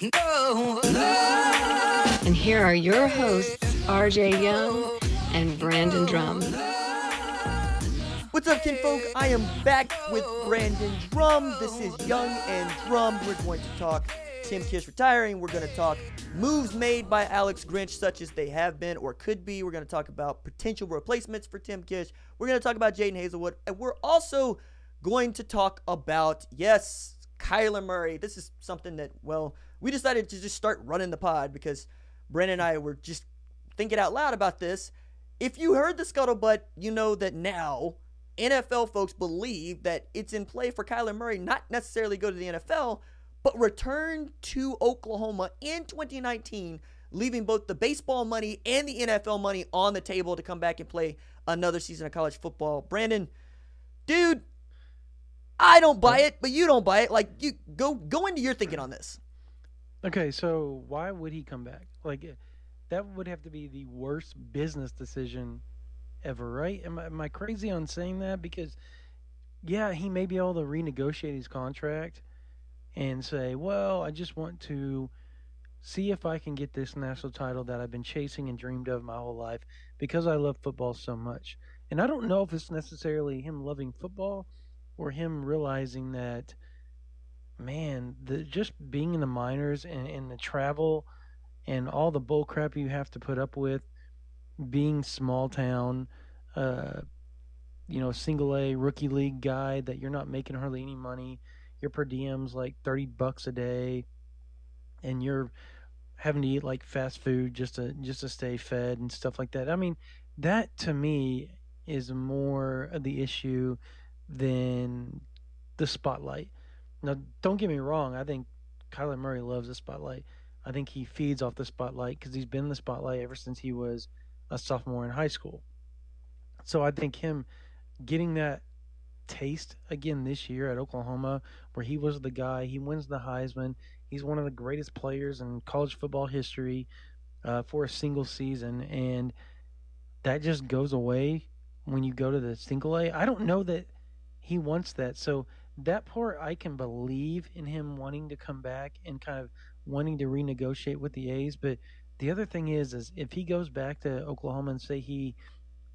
And here are your hosts, RJ Young and Brandon Drum. What's up, kinfolk? I am back with Brandon Drum. This is Young and Drum. We're going to talk Tim Kish retiring. We're going to talk moves made by Alex Grinch, such as they have been or could be. We're going to talk about potential replacements for Tim Kish. We're going to talk about Jaden Hazelwood. And we're also going to talk about, yes, Kyler Murray. This is something that, well, we decided to just start running the pod because Brandon and I were just thinking out loud about this. If you heard the scuttlebutt, you know that now NFL folks believe that it's in play for Kyler Murray not necessarily go to the NFL, but return to Oklahoma in 2019, leaving both the baseball money and the NFL money on the table to come back and play another season of college football. Brandon, dude, I don't buy it, but you don't buy it. Like, you go into your thinking on this. Okay, so why would he come back? Like, that would have to be the worst business decision ever, right? Am I crazy on saying that? Because, yeah, he may be able to renegotiate his contract and say, well, I just want to see if I can get this national title that I've been chasing and dreamed of my whole life because I love football so much. And I don't know if it's necessarily him loving football or him realizing that, man, just being in the minors and the travel and all the bull crap you have to put up with, being small town, single A rookie league guy that you're not making hardly any money. Your per diem's like $30 a day, and you're having to eat like fast food just to stay fed and stuff like that. I mean, that to me is more of the issue than the spotlight. Now, don't get me wrong. I think Kyler Murray loves the spotlight. I think he feeds off the spotlight because he's been in the spotlight ever since he was a sophomore in high school. So I think him getting that taste again this year at Oklahoma, where he was the guy, he wins the Heisman, he's one of the greatest players in college football history for a single season, and that just goes away when you go to the single A. I don't know that he wants that. So that part I can believe in him wanting to come back and kind of wanting to renegotiate with the A's. But the other thing is if he goes back to Oklahoma and say he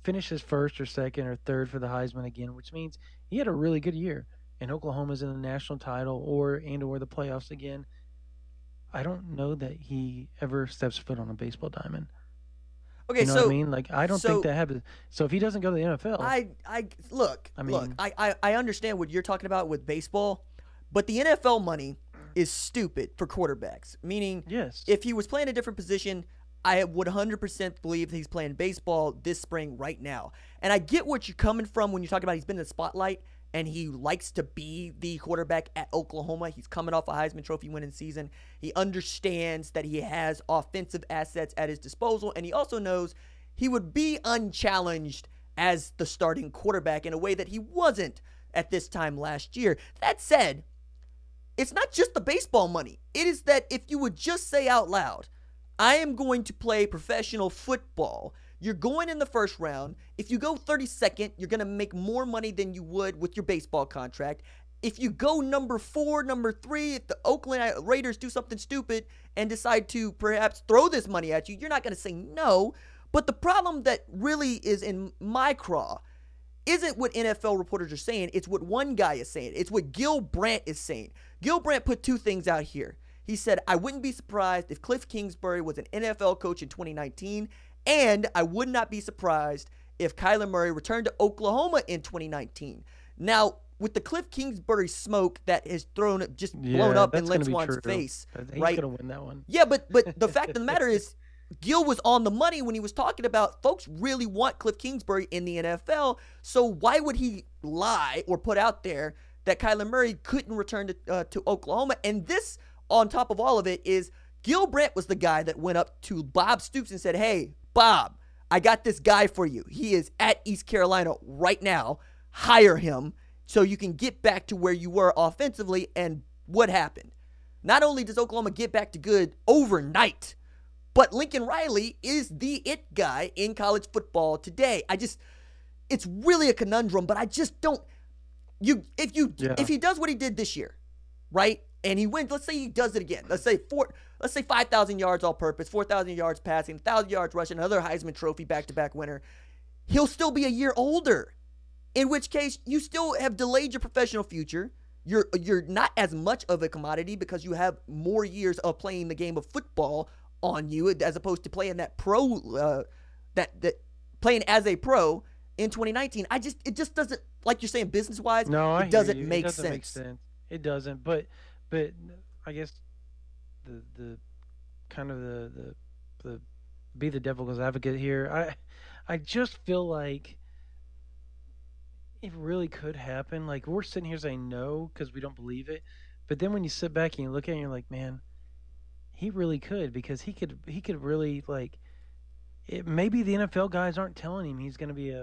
finishes first or second or third for the Heisman again, which means he had a really good year and Oklahoma's in the national title or the playoffs again, I don't know that he ever steps foot on a baseball diamond. Okay, you know what I mean? Like, I don't think that happens. So if he doesn't go to the NFL, I understand what you're talking about with baseball, but the NFL money is stupid for quarterbacks. Meaning, yes, if he was playing a different position, I would 100% believe that he's playing baseball this spring right now. And I get what you're coming from when you talk about he's been in the spotlight and he likes to be the quarterback at Oklahoma. He's coming off a Heisman Trophy winning season. He understands that he has offensive assets at his disposal, and he also knows he would be unchallenged as the starting quarterback in a way that he wasn't at this time last year. That said, it's not just the baseball money. It is that if you would just say out loud, I am going to play professional football, you're going in the first round. If you go 32nd, you're going to make more money than you would with your baseball contract. If you go number 4, number 3, if the Oakland Raiders do something stupid and decide to perhaps throw this money at you, you're not going to say no. But the problem that really is in my craw isn't what NFL reporters are saying. It's what one guy is saying. It's what Gil Brandt is saying. Gil Brandt put two things out here. He said, I wouldn't be surprised if Cliff Kingsbury was an NFL coach in 2019, and I would not be surprised if Kyler Murray returned to Oklahoma in 2019. Now, with the Cliff Kingsbury smoke that has blown up in Lynn Swan's face, right? He's going to win that one. Yeah, but the fact of the matter is, Gil was on the money when he was talking about folks really want Cliff Kingsbury in the NFL, so why would he lie or put out there that Kyler Murray couldn't return to Oklahoma? And this, on top of all of it, is Gil Brandt was the guy that went up to Bob Stoops and said, hey, Bob, I got this guy for you. He is at East Carolina right now. Hire him so you can get back to where you were offensively. And what happened? Not only does Oklahoma get back to good overnight, but Lincoln Riley is the it guy in college football today. It's really a conundrum, but I just don't. If he does what he did this year, right? and he wins, let's say he does it again. Let's say 5,000 yards all purpose, 4,000 yards passing, 1,000 yards rushing, another Heisman Trophy back-to-back winner. He'll still be a year older, in which case you still have delayed your professional future. You're not as much of a commodity because you have more years of playing the game of football on you as opposed to playing that playing as a pro in 2019. It just doesn't, like you're saying, business-wise, it doesn't make sense. It doesn't. But I guess the kind of the be the devil's advocate here. I just feel like it really could happen. Like, we're sitting here saying no because we don't believe it, but then when you sit back and you look at it, you're like, man, he really could, because he could really, like, maybe the NFL guys aren't telling him he's going to be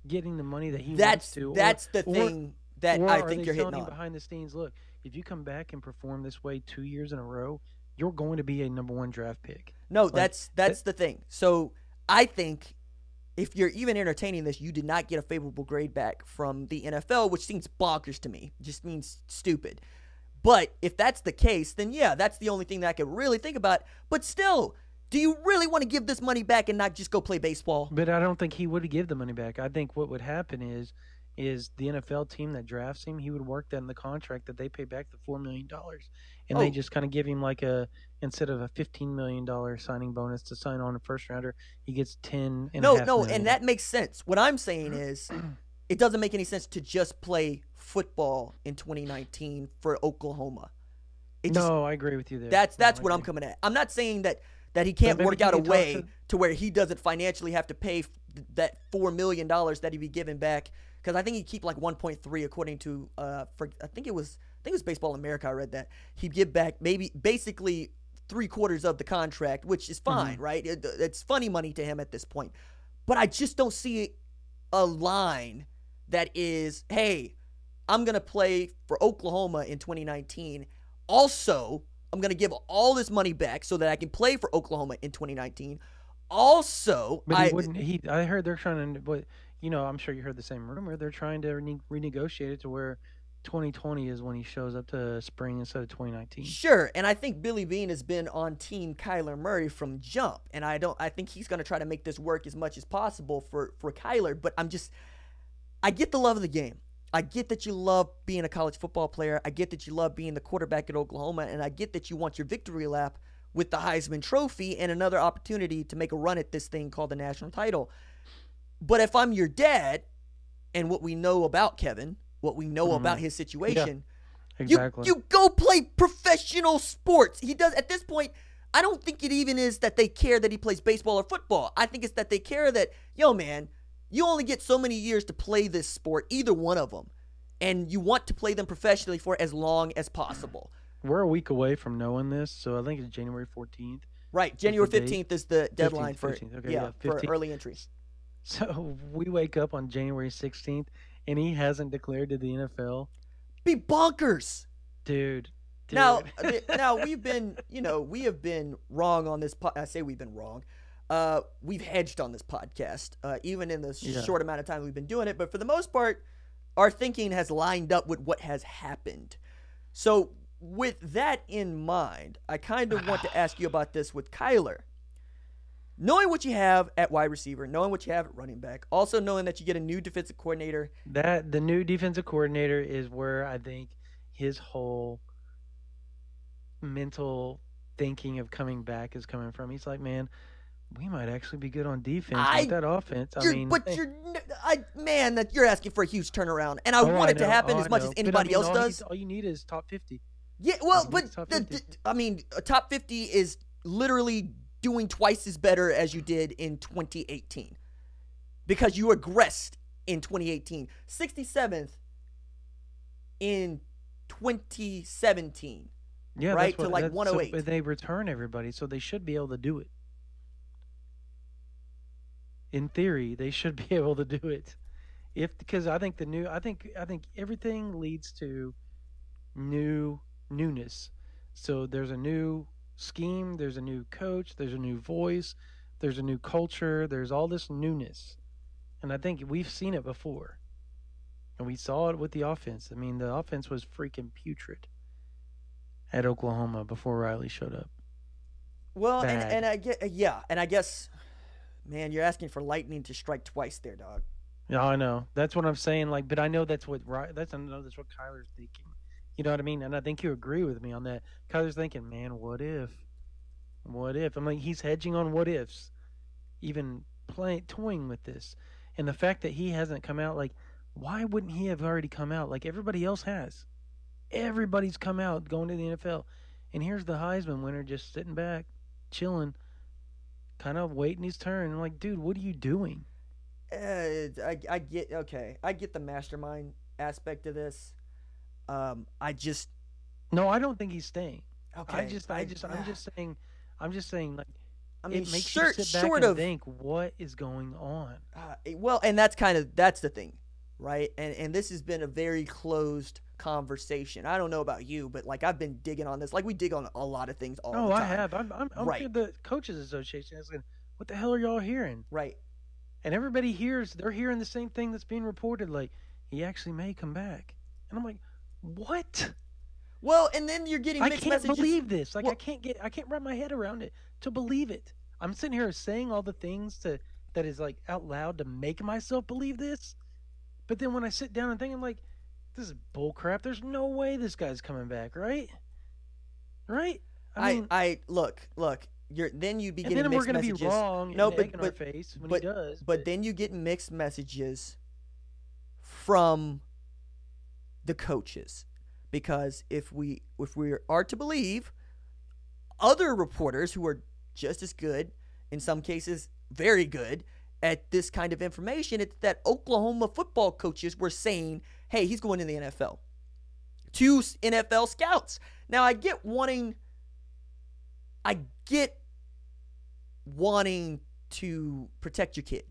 getting the money that he wants to. That's the thing that I think you're hitting on. Behind the scenes, look, if you come back and perform this way 2 years in a row, you're going to be a number 1 draft pick. No, that's the thing. So I think if you're even entertaining this, you did not get a favorable grade back from the NFL, which seems bonkers to me. It just means stupid. But if that's the case, then yeah, that's the only thing that I could really think about. But still, do you really want to give this money back and not just go play baseball? But I don't think he would give the money back. I think what would happen is the NFL team that drafts him, he would work that in the contract that they pay back the $4 million. And they just kind of give him instead of a $15 million signing bonus to sign on a first rounder, he gets $10 and No, and that makes sense. What I'm saying is it doesn't make any sense to just play football in 2019 for Oklahoma. I agree with you there. That's what I'm coming at. I'm not saying that he can't work out a way to where he doesn't financially have to pay that $4 million that he'd be giving back, because I think he'd keep like 1.3 according to I think it was Baseball America. I read that he'd give back basically 3/4 of the contract, which is fine, right? It's funny money to him at this point. But I just don't see a line that is, hey, I'm going to play for Oklahoma in 2019. Also, I'm going to give all this money back so that I can play for Oklahoma in 2019. Also, but I heard they're trying to, but I'm sure you heard the same rumor. They're trying to renegotiate it to where 2020 is when he shows up to spring instead of 2019. Sure, and I think Billy Beane has been on team Kyler Murray from jump, and I think he's going to try to make this work as much as possible for Kyler, but I get the love of the game. I get that you love being a college football player. I get that you love being the quarterback at Oklahoma, and I get that you want your victory lap with the Heisman Trophy and another opportunity to make a run at this thing called the national title. But if I'm your dad, and what we know about Kevin, what we know about his situation, exactly. you go play professional sports. He does at this point. I don't think it even is that they care that he plays baseball or football. I think it's that they care that, man, you only get so many years to play this sport, either one of them, and you want to play them professionally for as long as possible. We're a week away from knowing this, so I think it's January 14th. Right, January 15th is the deadline 15th. Okay, for early entries. So we wake up on January 16th, and he hasn't declared to the NFL. Be bonkers, dude. Now we have been wrong on this. I say we've been wrong. We've hedged on this podcast, even in the short amount of time we've been doing it. But for the most part, our thinking has lined up with what has happened. So with that in mind, I kind of want to ask you about this with Kyler. Knowing what you have at wide receiver, knowing what you have at running back, also knowing that you get a new defensive coordinator. That the new defensive coordinator is where I think his whole mental thinking of coming back is coming from. He's like, man, we might actually be good on defense with that offense. You're asking for a huge turnaround, and I want it to happen as much as anybody else does. All you need is top 50. Yeah, well, but a top 50 is literally doing twice as better as you did in 2018 because you regressed in 2018. 67th in 2017. Yeah, right, to like 108. So they return everybody, so they should be able to do it. In theory, they should be able to do it. Because I think I think everything leads to newness. So there's a new scheme, there's a new coach, there's a new voice, there's a new culture, there's all this newness. And I think we've seen it before. And we saw it with the offense. I mean, the offense was freaking putrid. at Oklahoma before Riley showed up. Well, Bad. and I get and I guess, man, you're asking for lightning to strike twice there, dog. Yeah, I know. That's what I'm saying. Like, but I know that's what that's what Kyler's thinking. You know what I mean? And I think you agree with me on that. Kyler's thinking, man, what if? What if? I'm like, he's hedging on what ifs, even toying with this, and the fact that he hasn't come out. Like, why wouldn't he have already come out? Like everybody else has. Everybody's come out going to the NFL, and here's the Heisman winner just sitting back, chilling, kind of waiting his turn. I'm like, dude, what are you doing? I get I get the mastermind aspect of this. I just No, I don't think he's staying. okay. I'm just saying, like, I mean, it makes short, you sit back short and of think, what is going on? well, and that's the thing, right? And this has been a very closed conversation. I don't know about you, but like I've been digging on this. Like we dig on a lot of things all the time. I have. I'm right. The Coaches Association is going, what the hell are y'all hearing? Right. And everybody they're hearing the same thing that's being reported. Like, he actually may come back. And I'm like, what? Well, and then you're getting mixed messages. I can't believe this. Like, I can't wrap my head around it to believe it. I'm sitting here saying all the things that is like out loud to make myself believe this. But then when I sit down and think, I'm like, this is bull crap. There's no way this guy's coming back, right? Right? I look. Then you'd be getting and then mixed we're messages. Be wrong. No, in our face when he does. But then you get mixed messages from the coaches, because if we are to believe other reporters who are just as good, in some cases very good, at this kind of information, it's that Oklahoma football coaches were saying, hey, he's going to the NFL. To NFL scouts. Now, I get wanting to protect your kid,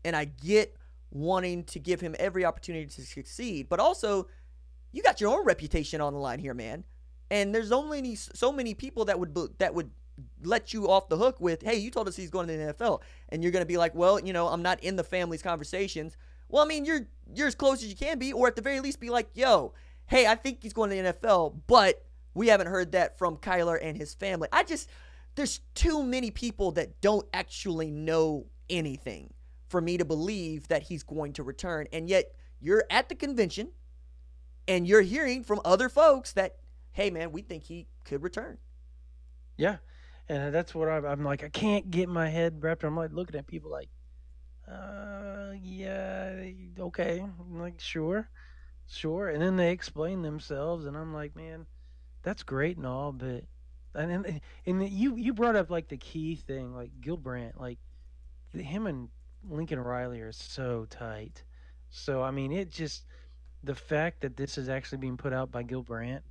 and I get wanting to give him every opportunity to succeed, but also you got your own reputation on the line here, man. And there's only so many people that would let you off the hook with, hey, you told us he's going to the NFL, and you're going to be like, well, I'm not in the family's conversations. Well, I mean, you're as close as you can be, or at the very least be like, yo, hey, I think he's going to the NFL, but we haven't heard that from Kyler and his family. There's too many people that don't actually know anything for me to believe that he's going to return. And yet you're at the convention and you're hearing from other folks that, hey, man, we think he could return. Yeah. And that's what I'm like, I can't get my head wrapped. I'm like looking at people like, yeah, okay. I'm like, sure. And then they explain themselves, and I'm like, man, that's great and all, but and you brought up like the key thing, like Gil Brandt, like him and Lincoln Riley are so tight. So I mean, it just, the fact that this is actually being put out by Gil Brandt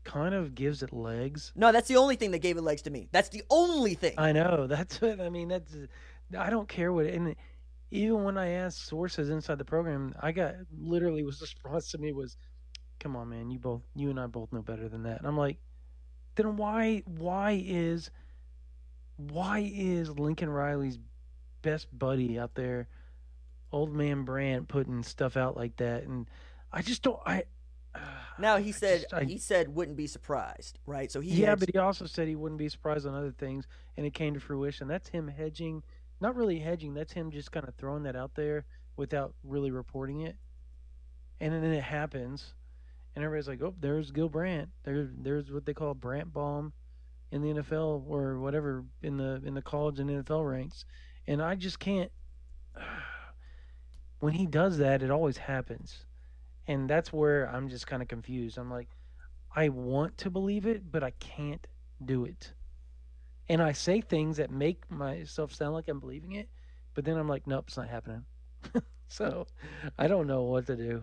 kind of gives it legs. No, that's the only thing that gave it legs to me. That's the only thing. I know. That's what I mean. I don't care what. And even when I asked sources inside the program, I got literally was the response to me was, "Come on, man, you and I both know better than that." And I'm like, then why is Lincoln Riley's best buddy out there, old man Brandt, putting stuff out like that? And I just don't. Now he said wouldn't be surprised, right? So but he also said he wouldn't be surprised on other things, and it came to fruition. That's him hedging, not really hedging. That's him just kind of throwing that out there without really reporting it, and then it happens, and everybody's like, "Oh, there's Gil Brandt. There's what they call Brandt bomb in the NFL or whatever in the college and NFL ranks," and I just can't. When he does that, it always happens. And that's where I'm just kind of confused. I'm like, I want to believe it, but I can't do it. And I say things that make myself sound like I'm believing it, but then I'm like, nope, it's not happening. So I don't know what to do.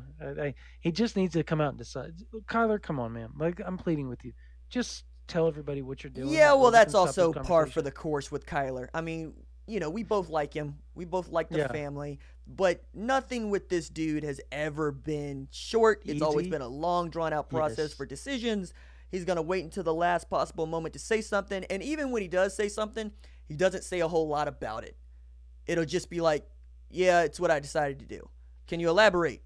He just needs to come out and decide. Kyler, come on, man. Like, I'm pleading with you. Just tell everybody what you're doing. Yeah, well, that's also par for the course with Kyler. I mean, we both like him. We both like the family. But nothing with this dude has ever been short. It's always been a long, drawn-out process for decisions. He's going to wait until the last possible moment to say something. And even when he does say something, he doesn't say a whole lot about it. It'll just be like, yeah, it's what I decided to do. Can you elaborate?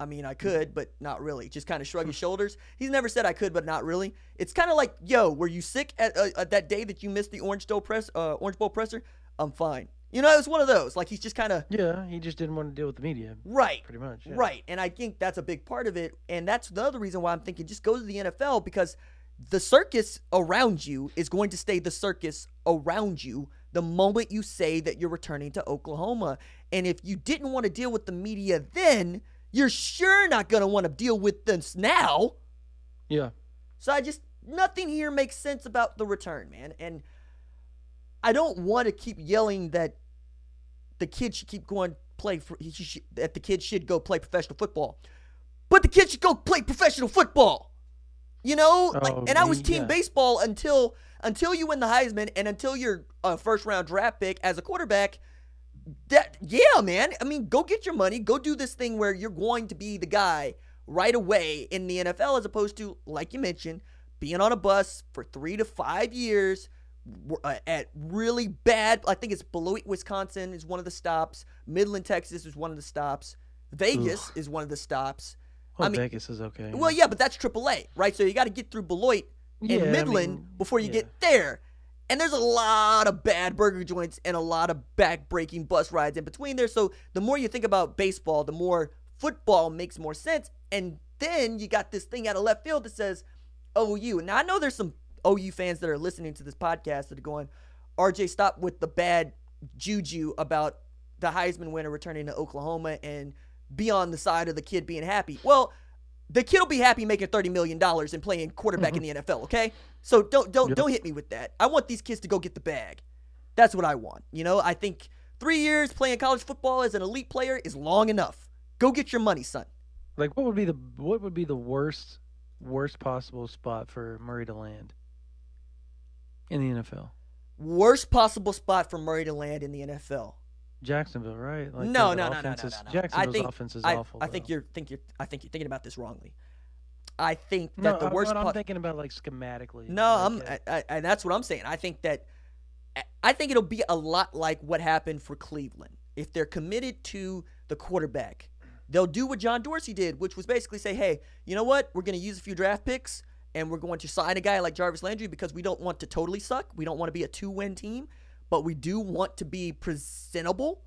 I mean, I could, but not really. Just kind of shrug his shoulders. He's never said I could, but not really. It's kind of like, yo, were you sick at that day that you missed the Orange Bowl presser? I'm fine. You know, it's one of those. Like, he's just kind of... Yeah, he just didn't want to deal with the media. Right. Pretty much. Yeah. Right. And I think that's a big part of it. And that's the other reason why I'm thinking just go to the NFL, because the circus around you is going to stay the circus around you the moment you say that you're returning to Oklahoma. And if you didn't want to deal with the media then, you're sure not going to want to deal with this now. Yeah. So nothing here makes sense about the return, man. And I don't want to keep yelling that the kid should keep going that the kid should go play professional football. But the kid should go play professional football. You know? And I was team baseball until you win the Heisman and until you're a first-round draft pick as a quarterback. Yeah, man. I mean, go get your money. Go do this thing where you're going to be the guy right away in the NFL, as opposed to, like you mentioned, being on a bus for 3 to 5 years at really bad. I think it's Beloit, Wisconsin is one of the stops. Midland, Texas is one of the stops. Vegas is one of the stops. Well, Vegas is okay. Well, yeah, but that's AAA, right? So you got to get through Beloit and Midland before you get there. And there's a lot of bad burger joints and a lot of back-breaking bus rides in between there. So the more you think about baseball, the more football makes more sense. And then you got this thing out of left field that says OU. Now, I know there's some OU fans that are listening to this podcast that are going, RJ, stop with the bad juju about the Heisman winner returning to Oklahoma and be on the side of the kid being happy. Well, the kid will be happy making $30 million and playing quarterback in the NFL, okay? So don't hit me with that. I want these kids to go get the bag. That's what I want. You know, I think 3 years playing college football as an elite player is long enough. Go get your money, son. Like, what would be the worst possible spot for Murray to land in the NFL? Worst possible spot for Murray to land in the NFL. Jacksonville, right? Like no. Jacksonville's offense is awful. I think you're thinking about this wrongly. I think that the worst. I'm thinking about like schematically. No, and that's what I'm saying. I think it'll be a lot like what happened for Cleveland. If they're committed to the quarterback, they'll do what John Dorsey did, which was basically say, hey, you know what? We're going to use a few draft picks, and we're going to sign a guy like Jarvis Landry because we don't want to totally suck. We don't want to be a 2-win team. But we do want to be presentable.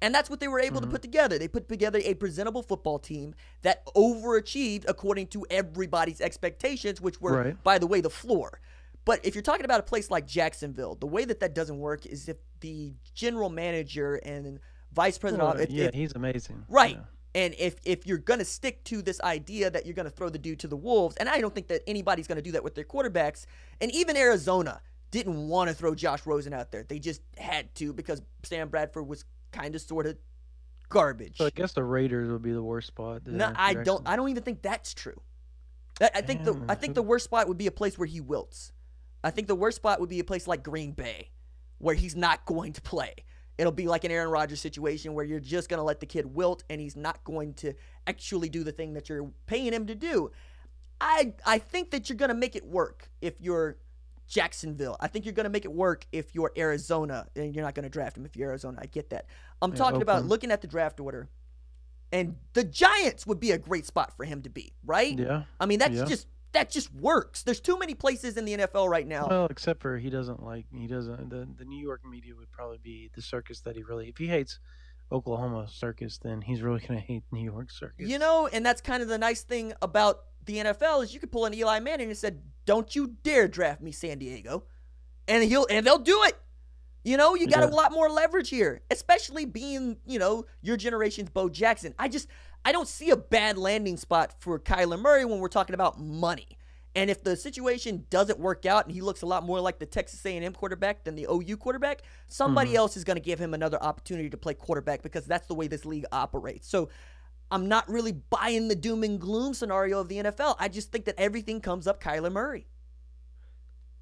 And that's what they were able to put together. They put together a presentable football team that overachieved according to everybody's expectations, which were, by the way, the floor. But if you're talking about a place like Jacksonville, the way that doesn't work is if the general manager and vice president... he's amazing. Right. Yeah. And if you're going to stick to this idea that you're going to throw the dude to the wolves, and I don't think that anybody's going to do that with their quarterbacks, and even Arizona didn't want to throw Josh Rosen out there. They just had to because Sam Bradford was kind of sort of garbage. So I guess the Raiders would be the worst spot. No, I don't even think that's true. I think the worst spot would be a place where he wilts. I think the worst spot would be a place like Green Bay where he's not going to play. It'll be like an Aaron Rodgers situation where you're just going to let the kid wilt and he's not going to actually do the thing that you're paying him to do. I think that you're going to make it work if you're Jacksonville. I think you're going to make it work if you're Arizona, and you're not going to draft him if you're Arizona. I get that. I'm talking about looking at the draft order, and the Giants would be a great spot for him to be, right? Yeah. I mean, that just works. There's too many places in the NFL right now. Well, except for the New York media would probably be the circus that if he hates Oklahoma circus, then he's really going to hate New York circus. You know, and that's kind of the nice thing about the NFL is you could pull an Eli Manning and said, "Don't you dare draft me, San Diego," and they'll do it. You know, you got a lot more leverage here, especially being your generation's Bo Jackson. I don't see a bad landing spot for Kyler Murray when we're talking about money. And if the situation doesn't work out and he looks a lot more like the Texas A&M quarterback than the OU quarterback, somebody else is going to give him another opportunity to play quarterback because that's the way this league operates. So I'm not really buying the doom and gloom scenario of the NFL. I just think that everything comes up Kyler Murray.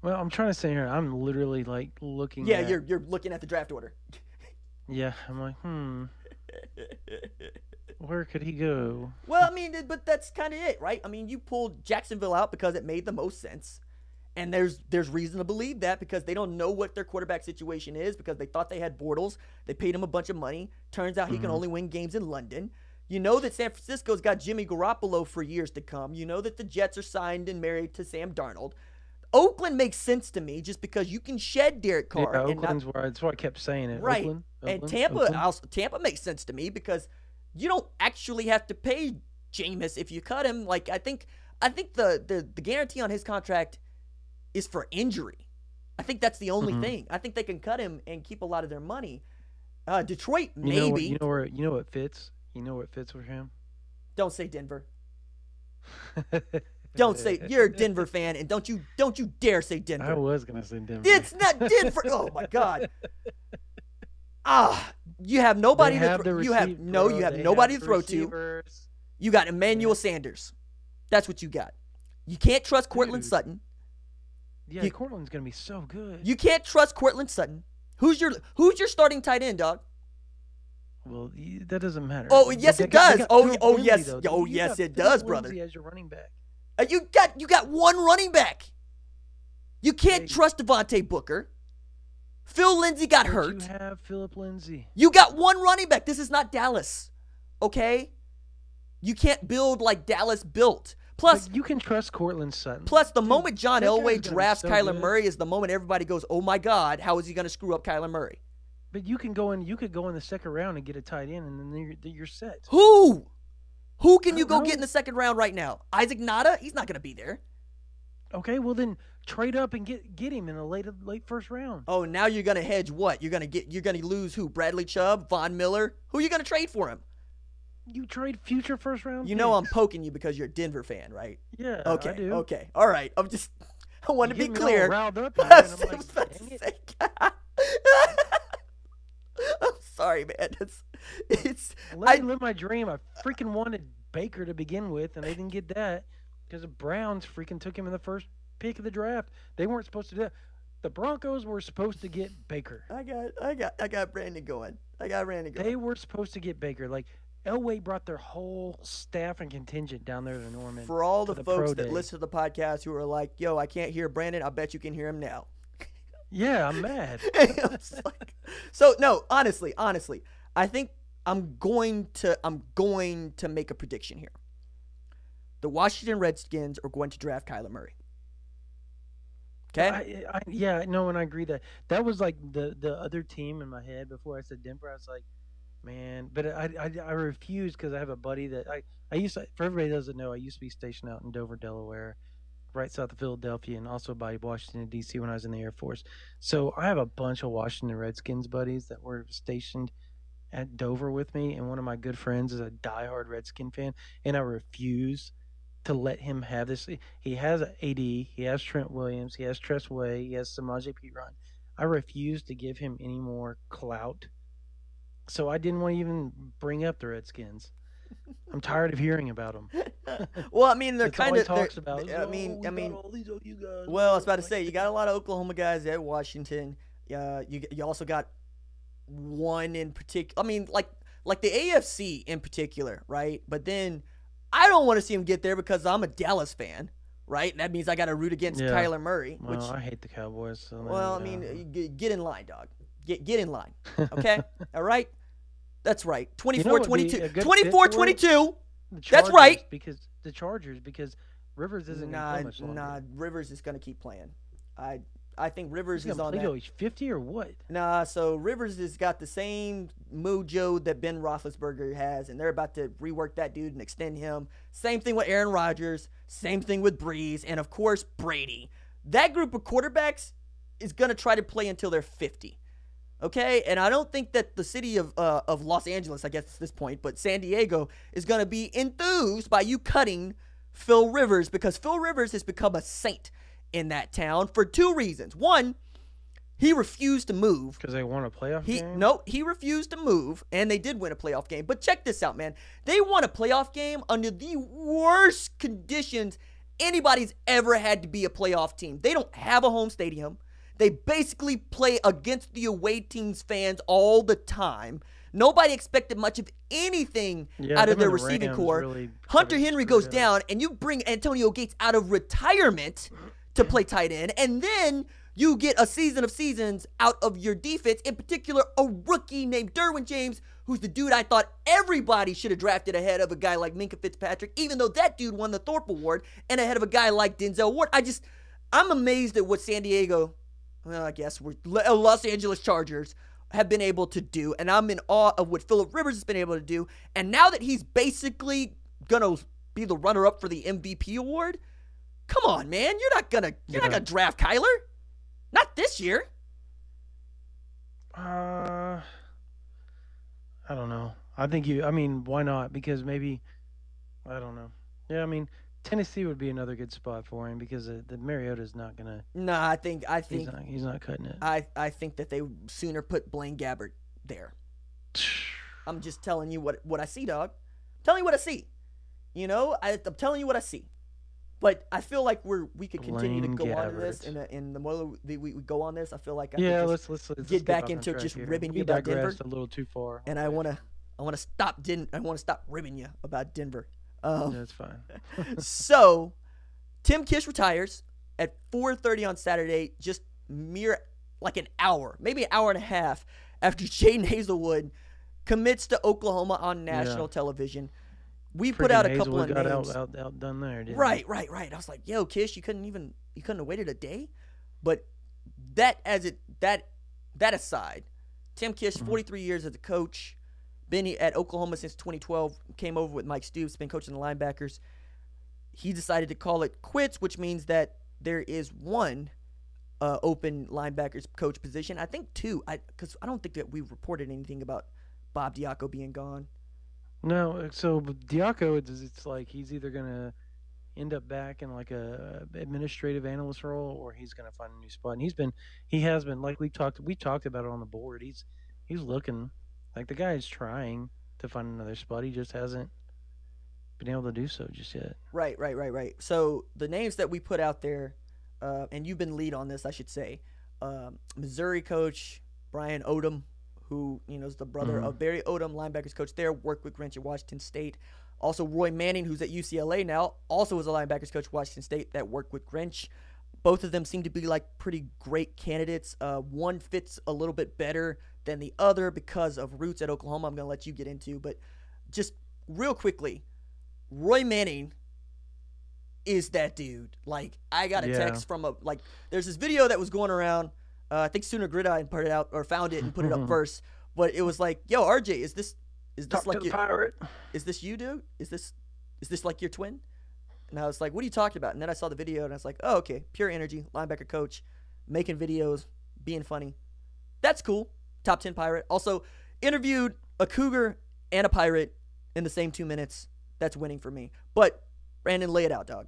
Well, I'm trying to say here, I'm literally like looking. Yeah, you're looking at the draft order. Yeah, I'm like, where could he go? Well, I mean, but that's kind of it, right? I mean, you pulled Jacksonville out because it made the most sense. And there's reason to believe that because they don't know what their quarterback situation is because they thought they had Bortles. They paid him a bunch of money. Turns out he can only win games in London. You know that San Francisco's got Jimmy Garoppolo for years to come. You know that the Jets are signed and married to Sam Darnold. Oakland makes sense to me just because you can shed Derek Carr. Yeah, Oakland's where that's why I kept saying it. Right. Oakland, and Tampa makes sense to me because you don't actually have to pay Jameis if you cut him. Like I think the guarantee on his contract is for injury. I think that's the only thing. I think they can cut him and keep a lot of their money. Detroit, maybe. You know what fits? You know what fits with him? Don't say Denver. Don't say you're a Denver fan, and don't you dare say Denver. I was gonna say Denver. It's not Denver. Oh my God. You have nobody to throw. You have nobody to throw to. You got Emmanuel Sanders. That's what you got. You can't trust Courtland Sutton. Yeah, Courtland's gonna be so good. You can't trust Courtland Sutton. Who's your starting tight end, dog? Well, that doesn't matter. Oh, yes, it does. Yes, it does, brother. As your running back. You got one running back. You can't trust Devontae Booker. Phil Lindsay got hurt. You have Philip Lindsay. You got one running back. This is not Dallas, okay? You can't build like Dallas built. Plus, but you can trust Courtland Sutton. Plus, the moment John Elway drafts Kyler Murray is the moment everybody goes, "Oh my God, how is he going to screw up Kyler Murray?" But you could go in the second round and get a tight end, and then you're set. Who can you go get in the second round right now? Isaac Nada? He's not going to be there. Okay, well then trade up and get him in a late first round. Oh, now you're going to hedge what? You're going to lose who? Bradley Chubb, Von Miller? Who are you going to trade for him? You trade future first round. You know I'm poking you because you're a Denver fan, right? Yeah. Okay. I do. Okay. All right. I want to be clear. Me all riled up. I'm sorry, man. I live my dream. I freaking wanted Baker to begin with, and they didn't get that because the Browns freaking took him in the first pick of the draft. They weren't supposed to do that. The Broncos were supposed to get Baker. I got Brandon going. They were supposed to get Baker. Like Elway brought their whole staff and contingent down there to Norman. For all the folks that listen to the podcast who are like, "Yo, I can't hear Brandon," I bet you can hear him now. Yeah, I'm mad. So no, honestly, I think I'm going to make a prediction here. The Washington Redskins are going to draft Kyler Murray. Okay. And I agree that was like the other team in my head before I said Denver. I was like, man, but I refused because I have a buddy that I used to, for everybody that doesn't know, I used to be stationed out in Dover, Delaware, right south of Philadelphia, and also by Washington, D.C. when I was in the Air Force. So I have a bunch of Washington Redskins buddies that were stationed at Dover with me, and one of my good friends is a diehard Redskin fan, and I refuse to let him have this. He has AD, he has Trent Williams, he has Tress Way, he has Samaje Perine. I refuse to give him any more clout. So I didn't want to even bring up the Redskins. I'm tired of hearing about them. Well, I mean, they're That's all kind he of. talks about. I mean, all these OU guys. Well, I was about to say you got a lot of Oklahoma guys at Washington. You also got one in particular. I mean, like the AFC in particular, right? But then I don't want to see him get there because I'm a Dallas fan, right? And that means I got to root against Kyler Murray. Well, I hate the Cowboys. So well, I mean, get in line, dog. Get in line, okay? All right? That's right. 24-22. 24-22. That's right. Because the Chargers, because Rivers isn't going to play much longer. Nah, Rivers is going to keep playing. I think Rivers is on that. He's 50 or what? Nah, so Rivers has got the same mojo that Ben Roethlisberger has, and they're about to rework that dude and extend him. Same thing with Aaron Rodgers. Same thing with Breeze, and of course Brady. That group of quarterbacks is going to try to play until they're 50. Okay, and I don't think that the city of Los Angeles, I guess at this point, but San Diego is going to be enthused by you cutting Phil Rivers because Phil Rivers has become a saint in that town for two reasons. One, he refused to move. Because they won a playoff game? No, he refused to move, and they did win a playoff game. But check this out, man. They won a playoff game under the worst conditions anybody's ever had to be a playoff team. They don't have a home stadium. They basically play against the away team's fans all the time. Nobody expected much of anything out of their receiving core. Really Hunter Henry goes down, and you bring Antonio Gates out of retirement to play tight end, and then you get a season of seasons out of your defense, in particular a rookie named Derwin James, who's the dude I thought everybody should have drafted ahead of a guy like Minkah Fitzpatrick, even though that dude won the Thorpe Award, and ahead of a guy like Denzel Ward. I'm amazed at what San Diego, well, I guess we're Los Angeles Chargers have been able to do, and I'm in awe of what Phillip Rivers has been able to do. And now that he's basically gonna be the runner-up for the MVP award, come on, man, you're not gonna draft Kyler, not this year. I don't know. I mean, why not? Because maybe, I don't know. Yeah, I mean, Tennessee would be another good spot for him because the Mariota's not gonna. Nah, I think he's not cutting it. I think that they would sooner put Blaine Gabbert there. I'm just telling you what I see, dog. I'm telling you what I see. You know, I'm telling you what I see. But I feel like we could continue to go on to this, and the more we go on this, I feel like let's get back into just ribbing you about Denver. A little too far, and I want to stop ribbing you about Denver. That's fine. So, Tim Kish retires at 4:30 on Saturday, just like an hour, maybe an hour and a half after Jaden Hazelwood commits to Oklahoma on national television. We put out a couple of names. Outdone there, didn't Right. I was like, "Yo, Kish, you couldn't have waited a day." But that aside, Tim Kish, 43 years as a coach, been at Oklahoma since 2012. Came over with Mike Stoops, been coaching the linebackers. He decided to call it quits, which means that there is one open linebackers coach position. I think two, because I don't think that we reported anything about Bob Diaco being gone. No, so Diaco, it's like he's either gonna end up back in like a administrative analyst role, or he's gonna find a new spot. And he has been like we talked about it on the board. He's looking like the guy is trying to find another spot. He just hasn't been able to do so just yet. Right. So the names that we put out there, and you've been lead on this, I should say. Missouri coach Brian Odom, who is the brother of Barry Odom, linebackers coach there, worked with Grinch at Washington State. Also, Roy Manning, who's at UCLA now, also was a linebackers coach at Washington State that worked with Grinch. Both of them seem to be like pretty great candidates. One fits a little bit better than the other because of roots at Oklahoma. I'm going to let you get into, but just real quickly, Roy Manning is that dude. Like, I got a text from there's this video that was going around. I think Sooner Gridiron put it out or found it and put it up first. But it was like, "Yo, RJ, is this like your pirate? Is this you, dude? Is this like your twin?" And I was like, "What are you talking about?" And then I saw the video and I was like, "Oh, okay, pure energy, linebacker coach, making videos, being funny. That's cool. Top 10 pirate. Also interviewed a cougar and a pirate in the same 2 minutes. That's winning for me." But Brandon, lay it out, dog.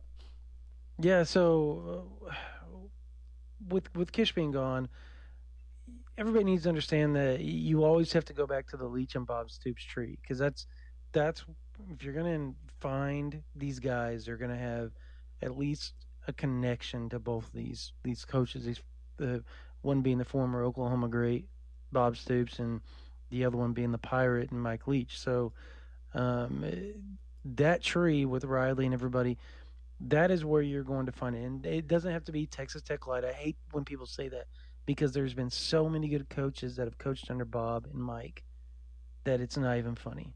Yeah. So with Kish being gone, everybody needs to understand that you always have to go back to the Leach and Bob Stoops tree, because that's if you're gonna find these guys, they're gonna have at least a connection to both these coaches. The one being the former Oklahoma great Bob Stoops, and the other one being the Pirate and Mike Leach. So that tree with Riley and everybody, that is where you're going to find it. And it doesn't have to be Texas Tech Light. I hate when people say that, because there's been so many good coaches that have coached under Bob and Mike that it's not even funny.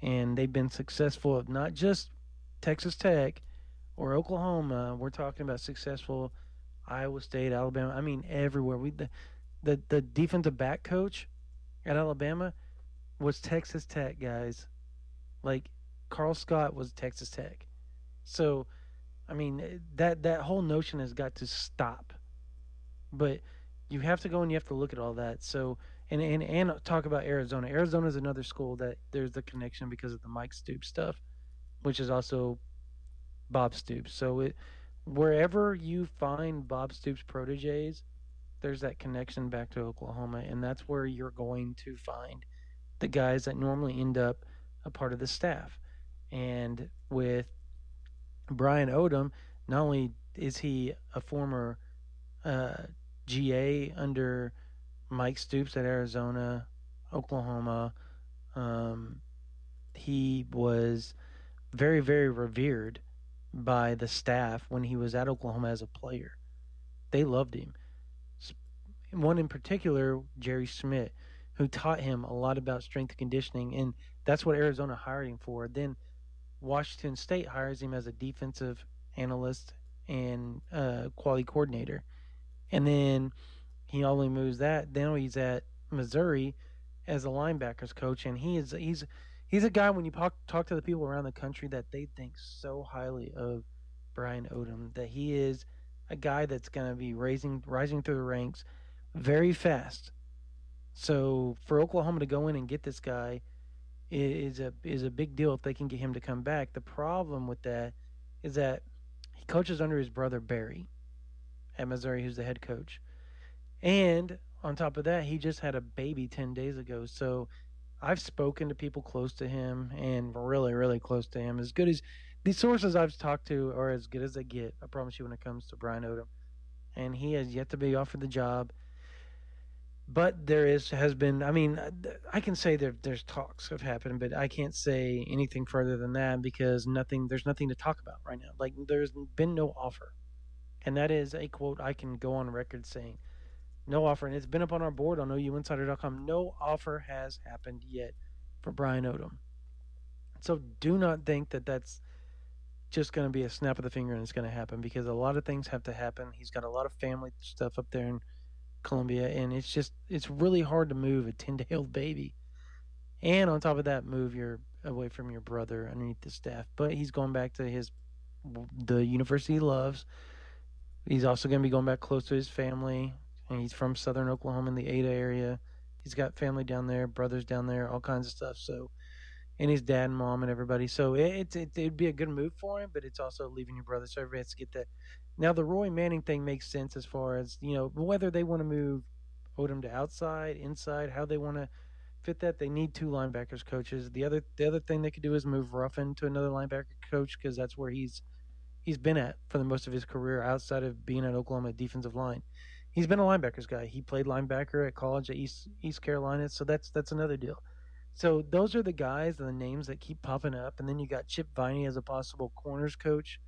And they've been successful, not just Texas Tech or Oklahoma. We're talking about successful Iowa State, Alabama. I mean, everywhere. The defensive back coach at Alabama was Texas Tech, guys. Like, Carl Scott was Texas Tech. So, I mean, that whole notion has got to stop. But you have to go and you have to look at all that. So, and talk about Arizona. Arizona is another school that there's the connection because of the Mike Stoops stuff, which is also Bob Stoops. So wherever you find Bob Stoops proteges, there's that connection back to Oklahoma, and that's where you're going to find the guys that normally end up a part of the staff. And with Brian Odom, not only is he a former GA under Mike Stoops at Arizona, Oklahoma, he was very, very revered by the staff when he was at Oklahoma as a player. They loved him. One in particular, Jerry Schmidt, who taught him a lot about strength and conditioning, and that's what Arizona hired him for. Then Washington State hires him as a defensive analyst and quality coordinator, and then he only moves that. Now he's at Missouri as a linebackers coach, and he's a guy when you talk to the people around the country that they think so highly of Brian Odom, that he is a guy that's going to be rising through the ranks very fast. So for Oklahoma to go in and get this guy is a big deal if they can get him to come back. The problem with that is that he coaches under his brother Barry at Missouri, who's the head coach. And on top of that, he just had a baby 10 days ago. So I've spoken to people close to him and really, really close to him. As good as these sources I've talked to are as good as they get, I promise you, when it comes to Brian Odom. And he has yet to be offered the job. But has been, I mean, I can say there's talks have happened, but I can't say anything further than that because there's nothing to talk about right now. Like, there's been no offer. And that is a quote I can go on record saying. No offer, and it's been up on our board on OUinsider.com. No offer has happened yet for Brian Odom. So do not think that that's just going to be a snap of the finger and it's going to happen, because a lot of things have to happen. He's got a lot of family stuff up there in Columbia, and it's really hard to move a 10-day-old baby. And on top of that, move away from your brother underneath the staff. But he's going back to the university he loves. He's also going to be going back close to his family. And he's from southern Oklahoma in the Ada area. He's got family down there, brothers down there, all kinds of stuff. So, and his dad and mom and everybody. So it'd be a good move for him, but it's also leaving your brother. So everybody has to get that. Now the Roy Manning thing makes sense as far as, whether they want to move Odom to outside, inside, how they want to fit that. They need two linebackers coaches. The other thing they could do is move Ruffin to another linebacker coach, because that's where he's been at for the most of his career outside of being at Oklahoma defensive line. He's been a linebackers guy. He played linebacker at college at East Carolina, so that's another deal. So those are the guys and the names that keep popping up. And then you got Chip Viney as a possible corners coach,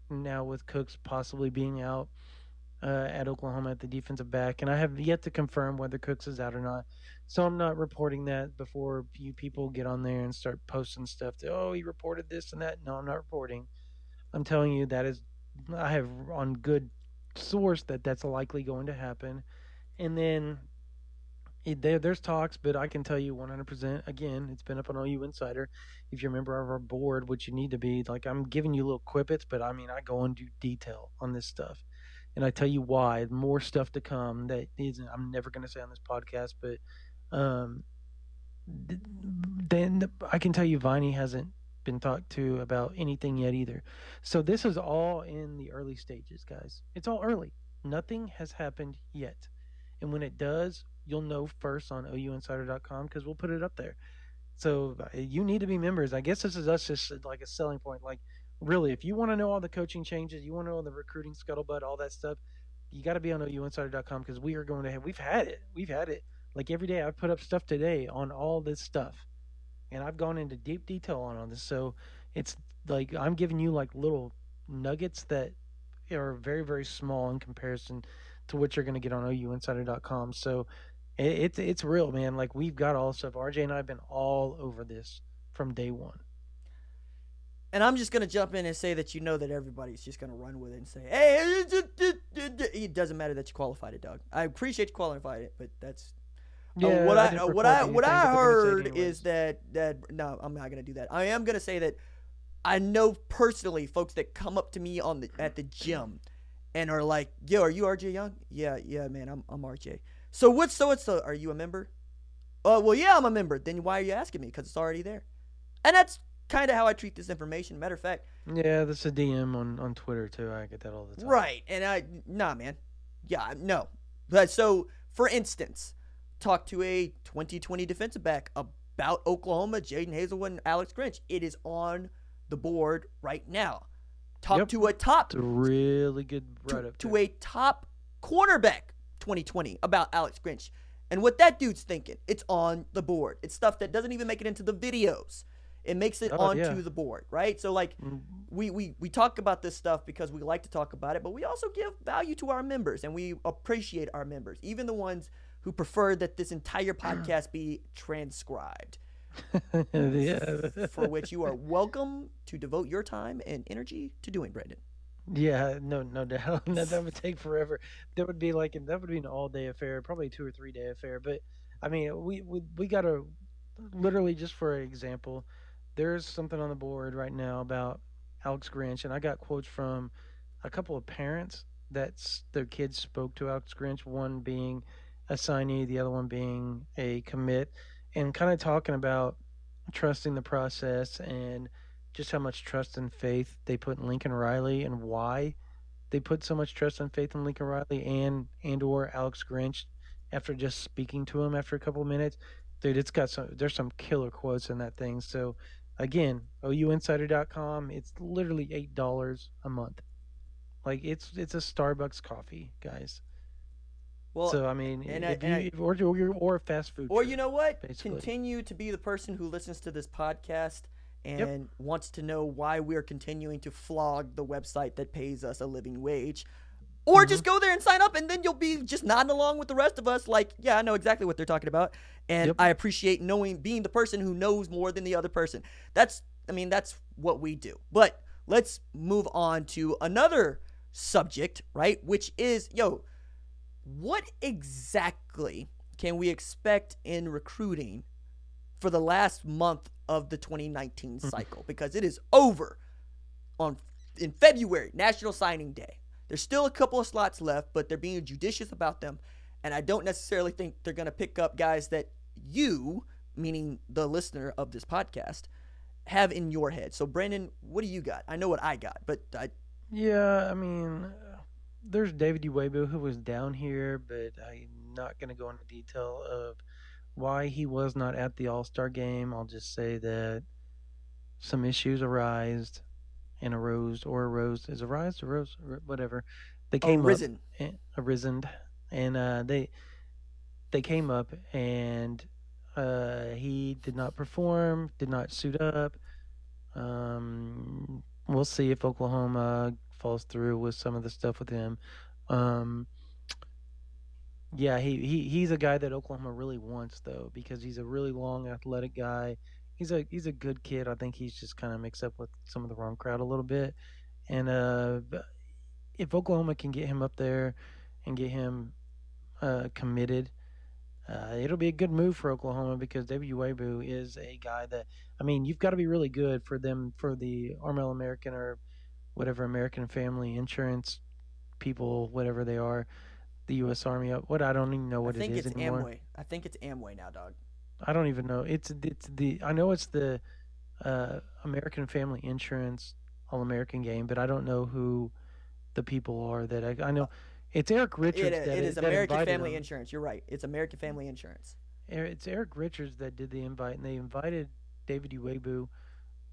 now with Cooks possibly being out at Oklahoma at the defensive back. And I have yet to confirm whether Cooks is out or not. So I'm not reporting that before you people get on there and start posting stuff that, he reported this and that. No, I'm not reporting. I'm telling you I have on good source that's likely going to happen. And then there's talks, but I can tell you 100%, again, it's been up on OU Insider. If you're a member of our board, which you need to be, like, I'm giving you little quippets, but I mean, I go into detail on this stuff. And I tell you why. More stuff to come that I'm never going to say on this podcast, but then I can tell you Viney hasn't been talked to about anything yet either. So this is all in the early stages, guys. It's all early. Nothing has happened yet. And when it does, you'll know first on OUinsider.com, because we'll put it up there. So you need to be members. I guess this is us just like a selling point. Like, really, if you want to know all the coaching changes, you want to know the recruiting scuttlebutt, all that stuff, you got to be on OUinsider.com, because we are going to have, we've had it. Like, every day I've put up stuff today on all this stuff. And I've gone into deep detail on this. So it's like I'm giving you like little nuggets that are very, very small in comparison to what you're going to get on OUinsider.com. So it's real, man. Like, we've got all stuff. RJ and I have been all over this from day one. And I'm just going to jump in and say that that everybody's just going to run with it and say, hey, it doesn't matter that you qualified it, Doug. I appreciate you qualified it, but that's... Yeah, what I heard is that no, I'm not gonna do that. I am gonna say that I know personally folks that come up to me at the gym and are like, "Yo, are you RJ Young?" Yeah, man, I'm RJ. So what's are you a member? Oh, well, yeah, I'm a member. Then why are you asking me? Because it's already there. And that's kind of how I treat this information. Matter of fact. Yeah, that's a DM on Twitter too. I get that all the time. Right, and man, yeah, no. But so, for instance, talk to a 2020 defensive back about Oklahoma, Jaden Hazelwood and Alex Grinch. It is on the board right now. Talk to a top. It's a really good write-up. To a top cornerback 2020 about Alex Grinch. And what that dude's thinking, it's on the board. It's stuff that doesn't even make it into the videos. It makes it onto the board, right? So, like, we talk about this stuff because we like to talk about it, but we also give value to our members, and we appreciate our members, even the ones who prefer that this entire podcast be transcribed. Yeah. For which you are welcome to devote your time and energy to doing, Brandon. Yeah, no doubt. That would take forever. That would be an all day affair, probably a 2 or 3 day affair. But I mean, we gotta literally, just for example, there's something on the board right now about Alex Grinch, and I got quotes from a couple of parents their kids spoke to Alex Grinch. One being a signee, the other one being a commit, and kind of talking about trusting the process and just how much trust and faith they put in Lincoln Riley and why they put so much trust and faith in Lincoln Riley and or Alex Grinch after just speaking to him after a couple of minutes. Dude, there's some killer quotes in that thing. So again, ouinsider.com, it's literally $8 a month. Like it's a Starbucks coffee, guys. Well, So I mean, or a fast food. or trip, you know what? basically. Continue to be the person who listens to this podcast and Yep. wants to know why we're continuing to flog the website that pays us a living wage. Or just go there and sign up, and then you'll be just nodding along with the rest of us like, yeah, I know exactly what they're talking about. And Yep. I appreciate being the person who knows more than the other person. That's what we do. But let's move on to another subject, right? Which is, what exactly can we expect in recruiting for the last month of the 2019 cycle? Because it is over in February, National Signing Day. There's still a couple of slots left, but they're being judicious about them. And I don't necessarily think they're going to pick up guys that you, meaning the listener of this podcast, have in your head. So, Brandon, what do you got? I know what I got, but Yeah, I mean, there's David Uwebu who was down here, but I'm not going to go into detail of why he was not at the All-Star game. I'll just say that some issues arose, whatever. They came arisen. and they came up, and he did not perform, did not suit up. We'll see if Oklahoma falls through with some of the stuff with him. Yeah, he's a guy that Oklahoma really wants, though, because he's a really long, athletic guy. He's a good kid. I think he's just kind of mixed up with some of the wrong crowd a little bit. And if Oklahoma can get him up there and get him committed, it'll be a good move for Oklahoma, because David Uwebu is a guy that, I mean, you've got to be really good for the Armel American or whatever American Family Insurance people, whatever they are, the U.S. Army. I don't even know what it is anymore. Amway. I think it's Amway now, dog. I don't even know. I know it's the American Family Insurance All-American game, but I don't know who the people are that I know. It's Eric Richards. It is that American invited Family him. Insurance. You're right. It's American Family Insurance. It's Eric Richards that did the invite, and they invited David Uwebu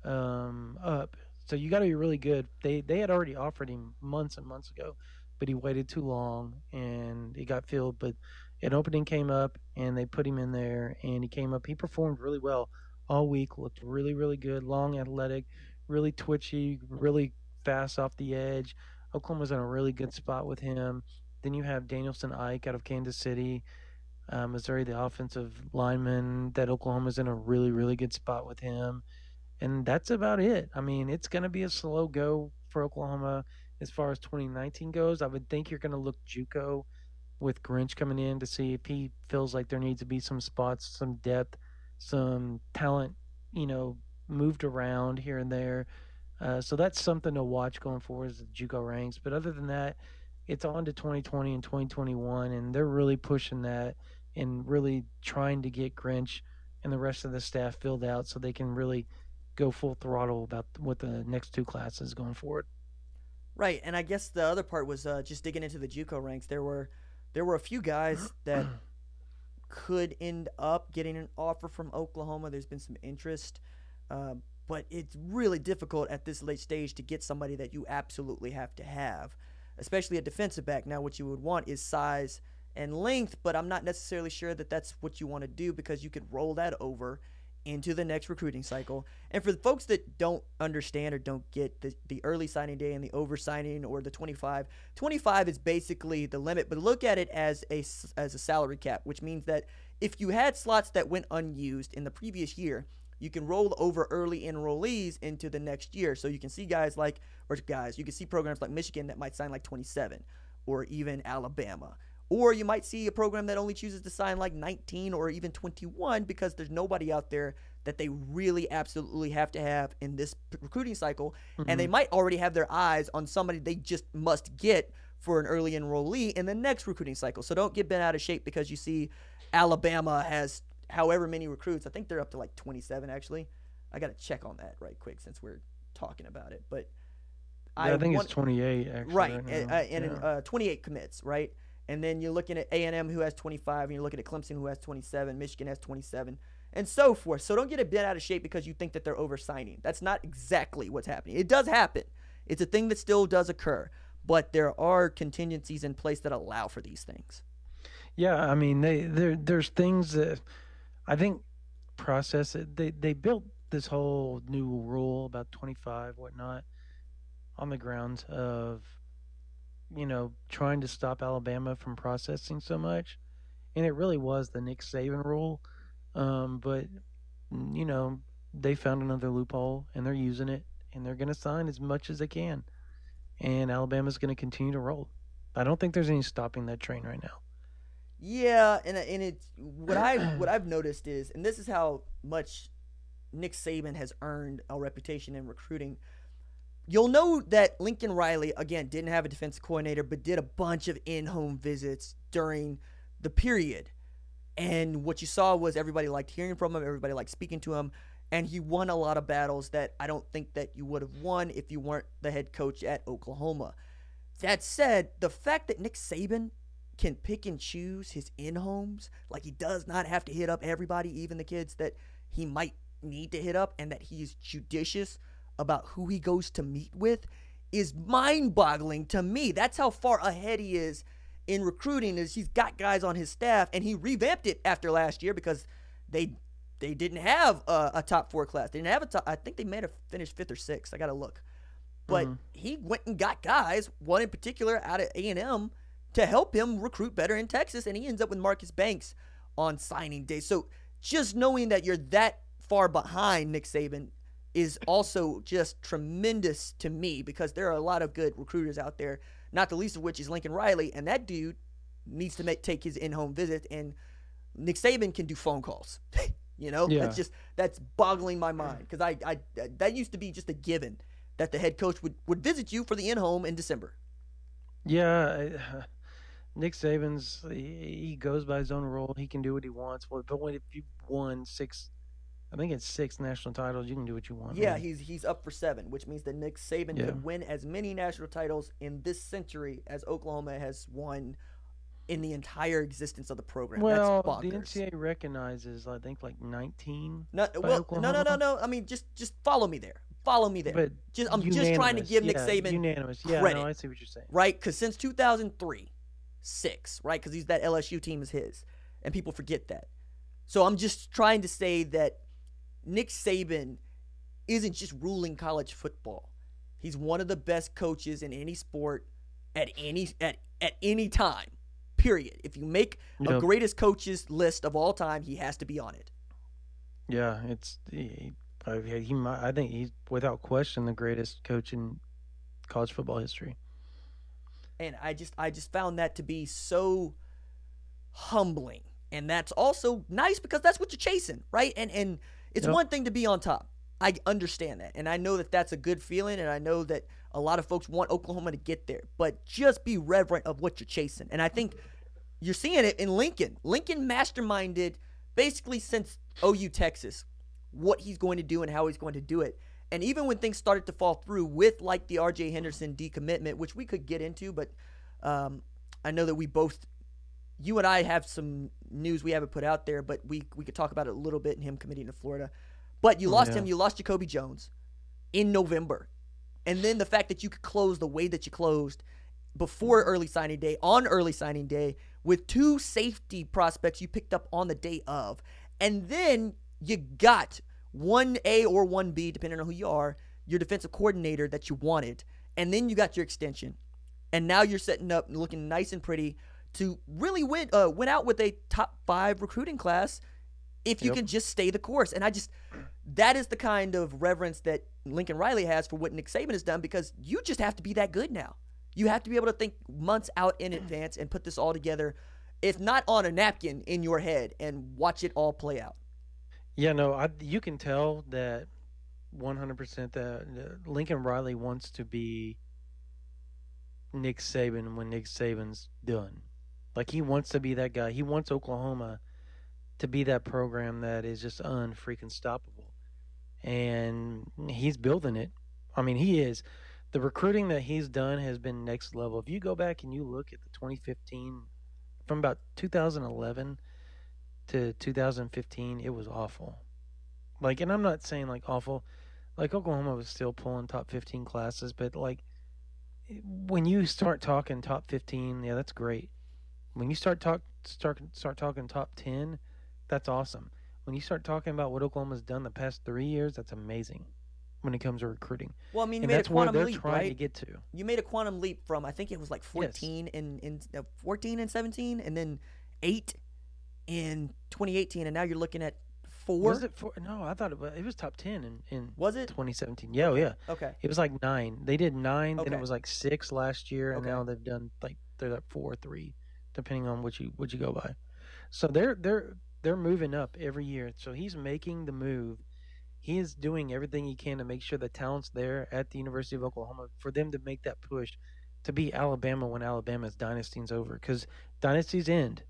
up. So you got to be really good. They had already offered him months and months ago, but he waited too long, and he got filled. But an opening came up, and they put him in there, and he came up. He performed really well all week, looked really, really good, long, athletic, really twitchy, really fast off the edge. Oklahoma's in a really good spot with him. Then you have Danielson Ike out of Kansas City, Missouri, the offensive lineman, that Oklahoma's in a really, really good spot with him. And that's about it. I mean, it's going to be a slow go for Oklahoma as far as 2019 goes. I would think you're going to look JUCO with Grinch coming in to see if he feels like there needs to be some spots, some depth, some talent, moved around here and there. So that's something to watch going forward as the JUCO ranks. But other than that, it's on to 2020 and 2021, and they're really pushing that and really trying to get Grinch and the rest of the staff filled out so they can really go full throttle about what the next two classes going forward. Right, and I guess the other part was just digging into the JUCO ranks. There were a few guys that could end up getting an offer from Oklahoma. There's been some interest, but it's really difficult at this late stage to get somebody that you absolutely have to have, especially a defensive back. Now, what you would want is size and length, but I'm not necessarily sure that that's what you want to do, because you could roll that over into the next recruiting cycle. And for the folks that don't understand or don't get the early signing day and the over signing or the 25 is basically the limit, but look at it as a salary cap, which means that if you had slots that went unused in the previous year, you can roll over early enrollees into the next year. So you can see you can see programs like Michigan that might sign like 27, or even Alabama. Or you might see a program that only chooses to sign like 19 or even 21 because there's nobody out there that they really absolutely have to have in this recruiting cycle. Mm-hmm. And they might already have their eyes on somebody they just must get for an early enrollee in the next recruiting cycle. So don't get bent out of shape because you see Alabama has however many recruits. I think they're up to like 27 actually. I got to check on that right quick since we're talking about it. But I think it's 28 actually. Right, and 28 commits, right? And then you're looking at A&M who has 25, and you're looking at Clemson who has 27, Michigan has 27, and so forth. So don't get a bit out of shape because you think that they're over-signing. That's not exactly what's happening. It does happen. It's a thing that still does occur, but there are contingencies in place that allow for these things. Yeah, I mean, there's things that I think process it. They built this whole new rule about 25, whatnot, on the grounds of trying to stop Alabama from processing so much. And it really was the Nick Saban rule. But, they found another loophole and they're using it and they're going to sign as much as they can. And Alabama's going to continue to roll. I don't think there's any stopping that train right now. Yeah, and it's what I've noticed is, and this is how much Nick Saban has earned a reputation in recruiting. You'll know that Lincoln Riley, again, didn't have a defensive coordinator, but did a bunch of in-home visits during the period. And what you saw was everybody liked hearing from him, everybody liked speaking to him, and he won a lot of battles that I don't think that you would have won if you weren't the head coach at Oklahoma. That said, the fact that Nick Saban can pick and choose his in-homes, like he does not have to hit up everybody, even the kids that he might need to hit up, and that he's judicious about who he goes to meet with, is mind-boggling to me. That's how far ahead he is in recruiting. Is he's got guys on his staff, and he revamped it after last year because they didn't have a top 4 class. They didn't have a top. I think they may have finished 5th or 6th. I got to look. But he went and got guys, one in particular out of A&M, to help him recruit better in Texas, and he ends up with Marcus Banks on signing day. So just knowing that you're that far behind Nick Saban is also just tremendous to me, because there are a lot of good recruiters out there, not the least of which is Lincoln Riley, and that dude needs to take his in-home visit, and Nick Saban can do phone calls. Yeah. That's boggling my mind, because I that used to be just a given that the head coach would visit you for the in-home in December. Yeah, Nick Saban's, he goes by his own rule. He can do what he wants. But if you won 6 national titles, you can do what you want. Yeah, man. He's up for 7, which means that Nick Saban could win as many national titles in this century as Oklahoma has won in the entire existence of the program. Well, that's the bonkers. NCAA recognizes, I think, like 19. No. I mean, just follow me there. But I'm just trying to give Nick Saban unanimous. credit. Yeah, no, I see what you're saying. Right, because since 2003, 6, right, because that LSU team is his, and people forget that. So I'm just trying to say that Nick Saban isn't just ruling college football. He's one of the best coaches in any sport at any time. Period. If you make a greatest coaches list of all time, he has to be on it. Yeah, I think he's without question the greatest coach in college football history. And I just found that to be so humbling, and that's also nice because that's what you're chasing, right? And it's one thing to be on top. I understand that, and I know that that's a good feeling, and I know that a lot of folks want Oklahoma to get there, but just be reverent of what you're chasing. And I think you're seeing it in Lincoln. Lincoln masterminded basically since OU Texas what he's going to do and how he's going to do it. And even when things started to fall through with like the R.J. Henderson decommitment, which we could get into, but I know that you and I have some news we haven't put out there, but we could talk about it a little bit in him committing to Florida. But you lost him. You lost Jacoby Jones in November. And then the fact that you could close the way that you closed before early signing day, on early signing day, with 2 safety prospects you picked up on the day of. And then you got 1A or 1B, depending on who you are, your defensive coordinator that you wanted, and then you got your extension. And now you're setting up and looking nice and pretty to really win out with a top 5 recruiting class if you can just stay the course. And that is the kind of reverence that Lincoln Riley has for what Nick Saban has done, because you just have to be that good now. You have to be able to think months out in advance and put this all together, if not on a napkin, in your head, and watch it all play out. Yeah, no, you can tell that 100% that Lincoln Riley wants to be Nick Saban when Nick Saban's done. Like, he wants to be that guy. He wants Oklahoma to be that program that is just unfreaking stoppable. And he's building it. I mean, he is. The recruiting that he's done has been next level. If you go back and you look at the 2015, from about 2011 to 2015, it was awful. Like, and I'm not saying like awful. Like, Oklahoma was still pulling top 15 classes, but like, when you start talking top 15, yeah, that's great. When you start talking top 10, that's awesome. When you start talking about what Oklahoma's done the past 3 years, that's amazing when it comes to recruiting. Well, I mean, you and made a quantum leap, that's where they're trying to get to. You made a quantum leap from, I think it was like 14 in 14 and 17, and then 8 in 2018, and now you're looking at 4. Was it 4? No, I thought it was top 10 in was it 2017? Yeah, okay. yeah. Okay. It was like 9. They did 9, okay. then it was like 6 last year, and okay. now they've done like they're at 4 or 3, depending on what you go by. So they're moving up every year. So he's making the move. He is doing everything he can to make sure the talent's there at the University of Oklahoma for them to make that push to beat Alabama when Alabama's dynasty's over, because dynasties end.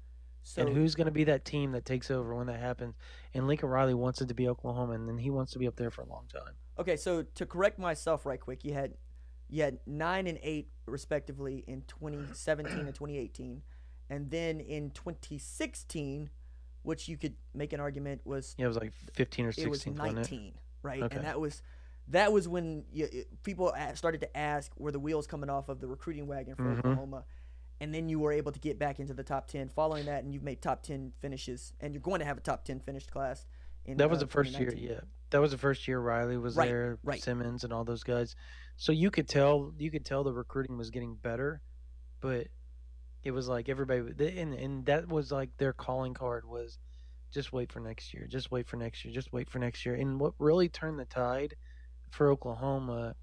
So, and who's going to be that team that takes over when that happens? And Lincoln Riley wants it to be Oklahoma, and then he wants to be up there for a long time. Okay, so to correct myself right quick, you had 9 and 8 respectively in 2017 and 2018, and then in 2016, which you could make an argument was it was like 15 or 16. It was 19, right? Okay. And that was when people started to ask, were the wheels coming off of the recruiting wagon for Oklahoma? And then you were able to get back into the top 10 following that, and you've made top 10 finishes, and you're going to have a top 10 finished class. That was the first year, yeah. That was the first year Riley was there, right. Simmons and all those guys. So you could tell the recruiting was getting better, but it was like everybody, and that was like their calling card was, just wait for next year, just wait for next year, just wait for next year. And what really turned the tide for Oklahoma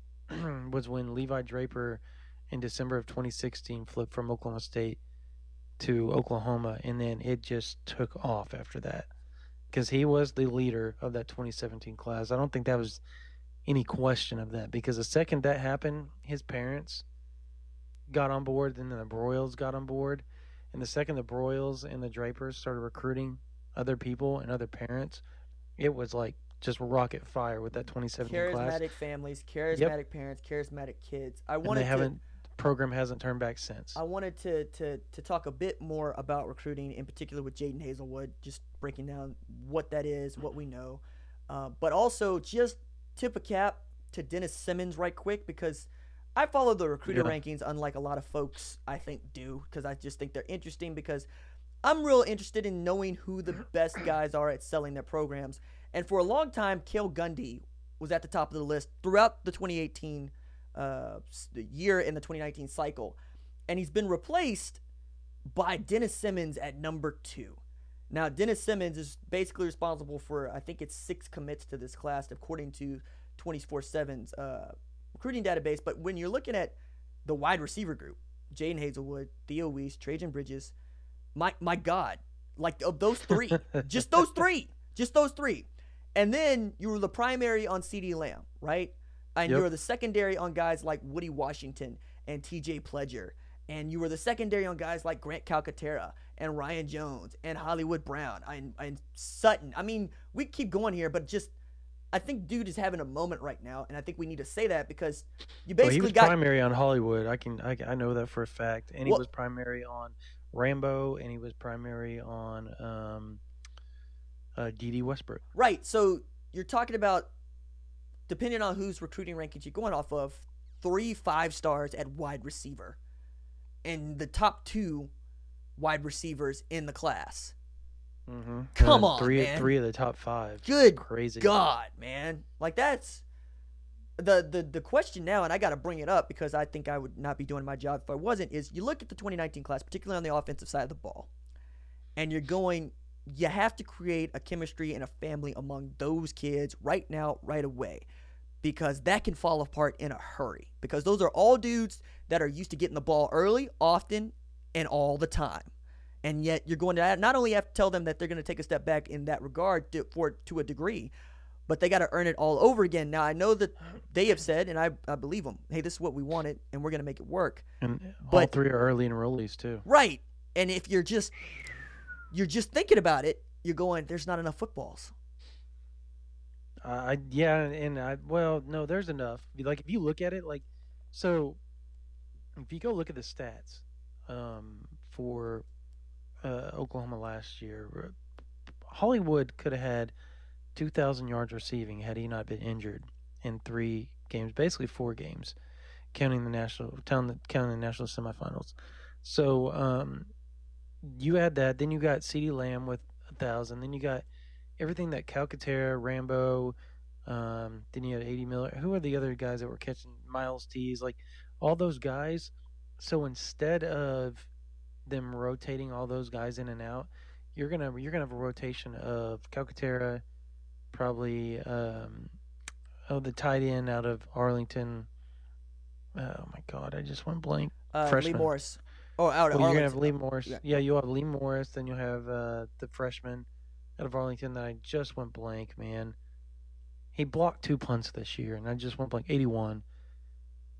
was when Levi Draper in December of 2016 flipped from Oklahoma State to Oklahoma, and then it just took off after that, because he was the leader of that 2017 class. I don't think that was any question of that, because the second that happened, his parents got on board, and then the Broyles got on board, and the second the Broyles and the Drapers started recruiting other people and other parents, it was like just rocket fire with that 2017 class. Charismatic families, charismatic parents, charismatic kids. Program hasn't turned back since. I wanted to talk a bit more about recruiting, in particular with Jaden Hazelwood, just breaking down what that is, what we know, but also just tip a cap to Dennis Simmons right quick, because I follow the recruiter rankings unlike a lot of folks I think do, because I just think they're interesting, because I'm real interested in knowing who the best guys are at selling their programs. And for a long time, Cale Gundy was at the top of the list throughout the 2018 year in the 2019 cycle, and he's been replaced by Dennis Simmons at number 2. Now, Dennis Simmons is basically responsible for, I think it's 6 commits to this class, according to 24/7's recruiting database. But when you're looking at the wide receiver group, Jaden Hazelwood, Theo Weiss, Trajan Bridges, my God, like of those 3, just those 3. And then you were the primary on CeeDee Lamb, right? And you were the secondary on guys like Woody Washington and TJ Pledger. And you were the secondary on guys like Grant Calcaterra and Ryan Jones and Hollywood Brown and Sutton. I mean, we keep going here, but just I think dude is having a moment right now, and I think we need to say that, because you basically he was primary on Hollywood. I know that for a fact. And he was primary on Rambo, and he was primary on D.D. Westbrook. Right. So you're talking about, depending on whose recruiting rankings you're going off of, 3 5-stars at wide receiver, and the top 2 wide receivers in the class. Mm-hmm. Come on, man. Three of the top 5. Good crazy. God, man. Like, that's the question now, and I got to bring it up because I think I would not be doing my job if I wasn't, is you look at the 2019 class, particularly on the offensive side of the ball, and you have to create a chemistry and a family among those kids right now, right away, because that can fall apart in a hurry, because those are all dudes that are used to getting the ball early, often, and all the time. And yet you're going to not only have to tell them that they're going to take a step back in that regard to a degree, but they got to earn it all over again. Now, I know that they have said, and I believe them, hey, this is what we wanted, and we're going to make it work. And all 3 are early enrollees, too. Right. And if you're just thinking about it, you're going, there's not enough footballs. No, there's enough. Like, if you look at it, like, so if you go look at the stats for Oklahoma last year, Hollywood could have had 2,000 yards receiving had he not been injured in 3 games, basically 4 games, counting the national semifinals. So you had that. Then you got CeeDee Lamb with 1,000. Then you got everything that Calcaterra, Rambo. Then you had 80 Miller. Who are the other guys that were catching Miles Tees? Like all those guys. So instead of them rotating all those guys in and out, you're gonna have a rotation of Calcaterra, probably the tight end out of Arlington. Oh my God, I just went blank. Lee Morris. Oh, out of Arlington. You're gonna have Lee Morris. Yeah, you'll have Lee Morris. Then you'll have the freshman out of Arlington that I just went blank. Man, he blocked 2 punts this year, and I just went blank. 81.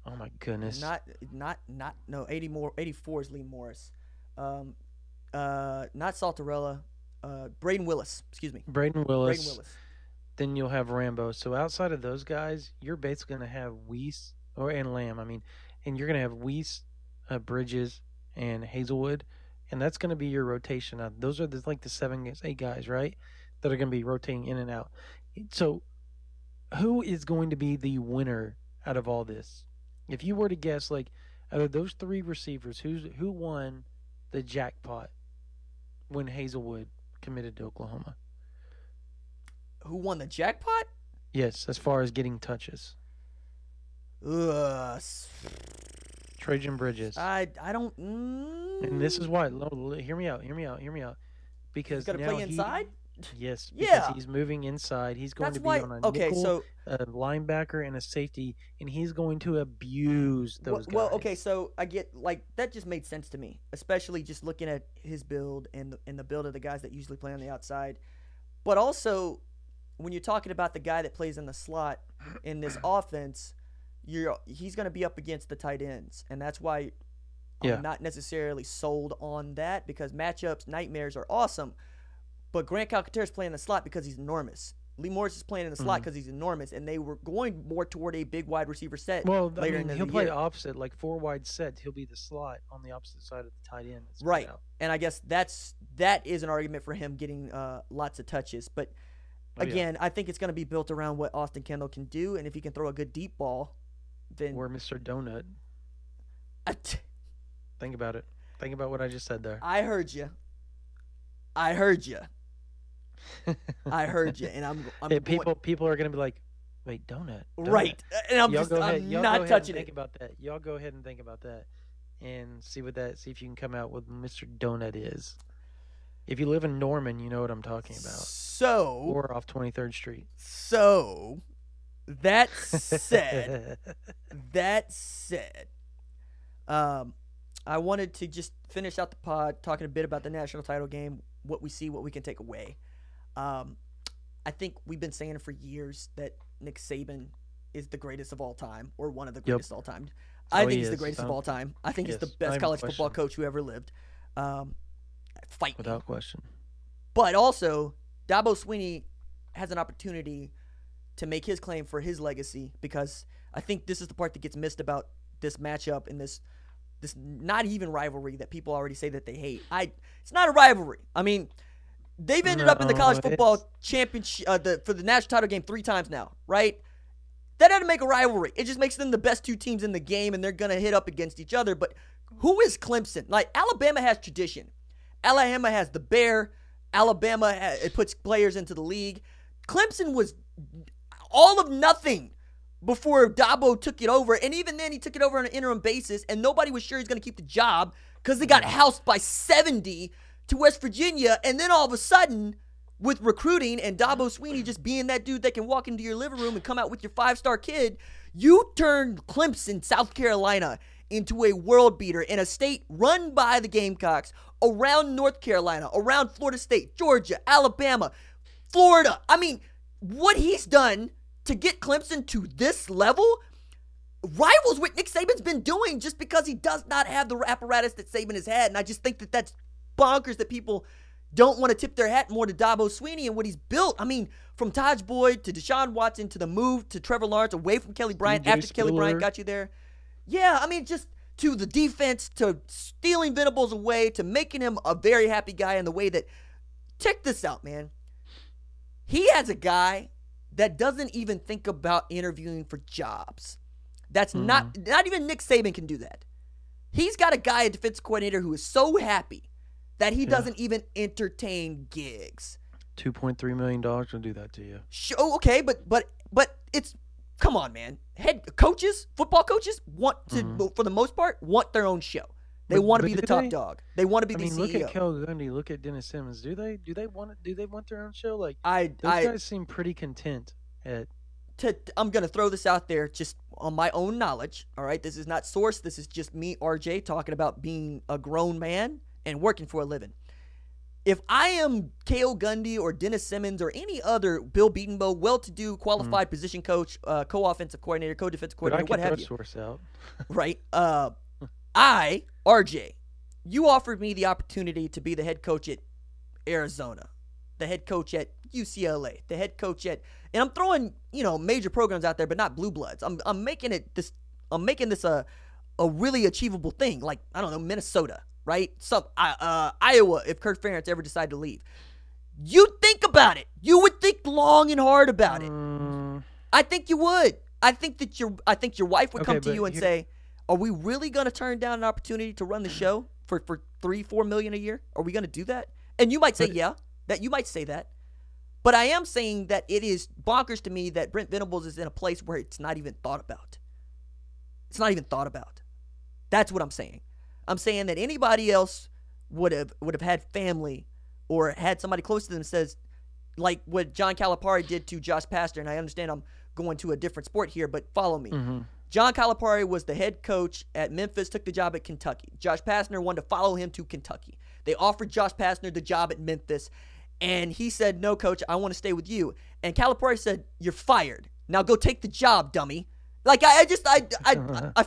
Oh my goodness. No, 84 is Lee Morris. Not Saltarella. Braden Willis. Excuse me. Braden Willis. Then you'll have Rambo. So outside of those guys, you're basically going to have Weiss and Lamb. And you're going to have Weiss, Bridges, and Hazelwood, and that's going to be your rotation. Now, those are the 8 guys, right, that are going to be rotating in and out. So who is going to be the winner out of all this? If you were to guess, out of those 3 receivers, who won the jackpot when Hazelwood committed to Oklahoma? Who won the jackpot? Yes, as far as getting touches. Trajan Bridges. I don't. And this is why. Hear me out. Because he's got to play inside. Yes. Because he's moving inside. He's going to be on a nickel, a linebacker, and a safety, and he's going to abuse those guys. Well, okay. So I get that. Just made sense to me, especially just looking at his build and the build of the guys that usually play on the outside. But also, when you're talking about the guy that plays in the slot in this offense, he's going to be up against the tight ends, and that's why I'm not necessarily sold on that, because matchups, nightmares are awesome, but Grant Calcaterra is playing the slot because he's enormous. Lee Morris is playing in the slot because he's enormous, and they were going more toward a big wide receiver set. Well, later in the he'll play year. Opposite, 4 wide sets. He'll be the slot on the opposite side of the tight end. Right, and I guess that is an argument for him getting lots of touches, but again, I think it's going to be built around what Austin Kendall can do, and if he can throw a good deep ball, then or Mr. Donut. Think about it. Think about what I just said there. I heard you. And I'm people are going to be like, wait, donut. Right. And I'm not touching it. Think about that. Y'all go ahead and think about that and see if you can come out with Mr. Donut is. If you live in Norman, you know what I'm talking about. So, or off 23rd Street. So, that said, I wanted to just finish out the pod talking a bit about the national title game, what we see, what we can take away. I think we've been saying for years that Nick Saban is the greatest of all time, or one of the greatest of all time. I think he's the greatest of all time. I think he's the best college football coach who ever lived. Fight without question. But also, Dabo Swinney has an opportunity to make his claim for his legacy, because I think this is the part that gets missed about this matchup and this not even rivalry that people already say that they hate. It's not a rivalry. I mean, they've ended up in the college football championship for the national title game 3 times now, right? That doesn't make a rivalry. It just makes them the best 2 teams in the game, and they're going to hit up against each other. But who is Clemson? Alabama has tradition. Alabama has the Bear. Alabama it puts players into the league. Clemson was all of nothing before Dabo took it over. And even then, he took it over on an interim basis, and nobody was sure he's going to keep the job because they got housed by 70 to West Virginia. And then all of a sudden, with recruiting and Dabo Swinney just being that dude that can walk into your living room and come out with your 5-star kid, you turned Clemson, South Carolina, into a world beater in a state run by the Gamecocks, around North Carolina, around Florida State, Georgia, Alabama, Florida. I mean, what he's done to get Clemson to this level rivals what Nick Saban's been doing, just because he does not have the apparatus that Saban has had. And I just think that that's bonkers that people don't want to tip their hat more to Dabo Swinney and what he's built. I mean, from Taj Boyd to Deshaun Watson to the move to Trevor Lawrence away from Kelly Bryant after Kelly Bryant got you there. Yeah, I mean, just to the defense, to stealing Venables away, to making him a very happy guy in the way that, check this out, man. He has a guy that doesn't even think about interviewing for jobs. That's not even Nick Saban can do that. He's got a guy, a defense coordinator, who is so happy that he doesn't even entertain gigs. $2.3 million will do that to you. Okay, but it's, come on, man. Head coaches, football coaches want to, for the most part, want their own show. They want to be the top dog. They want to be the CEO. Look at Kel Gundy. Look at Dennis Simmons. Do they want their own show? Like, those guys seem pretty content at. I'm gonna throw this out there just on my own knowledge. All right, this is not sourced. This is just me, RJ, talking about being a grown man and working for a living. If I am Cale Gundy or Dennis Simmons or any other Bill Beatonbow, well-to-do, qualified position coach, co-offensive coordinator, co-defensive coordinator, what have you, source out. Right? RJ, you offered me the opportunity to be the head coach at Arizona, the head coach at UCLA, the head coach at, and I'm throwing major programs out there, but not blue bloods. I'm making this a really achievable thing, like, I don't know, Minnesota. Right? Iowa, if Kirk Ferentz ever decided to leave. You think about it. You would think long and hard about it. I think you would. I think your wife would come to you and say, are we really going to turn down an opportunity to run the show for $3-4 million a year? Are we going to do that? And you might say, you might say that. But I am saying that it is bonkers to me that Brent Venables is in a place where it's not even thought about. It's not even thought about. That's what I'm saying. I'm saying that anybody else would have had family or had somebody close to them says, like what John Calipari did to Josh Pastner, and I understand I'm going to a different sport here, but follow me. John Calipari was the head coach at Memphis, took the job at Kentucky. Josh Pastner wanted to follow him to Kentucky. They offered Josh Pastner the job at Memphis, and he said, no, coach, I want to stay with you. And Calipari said, you're fired. Now go take the job, dummy. Like, I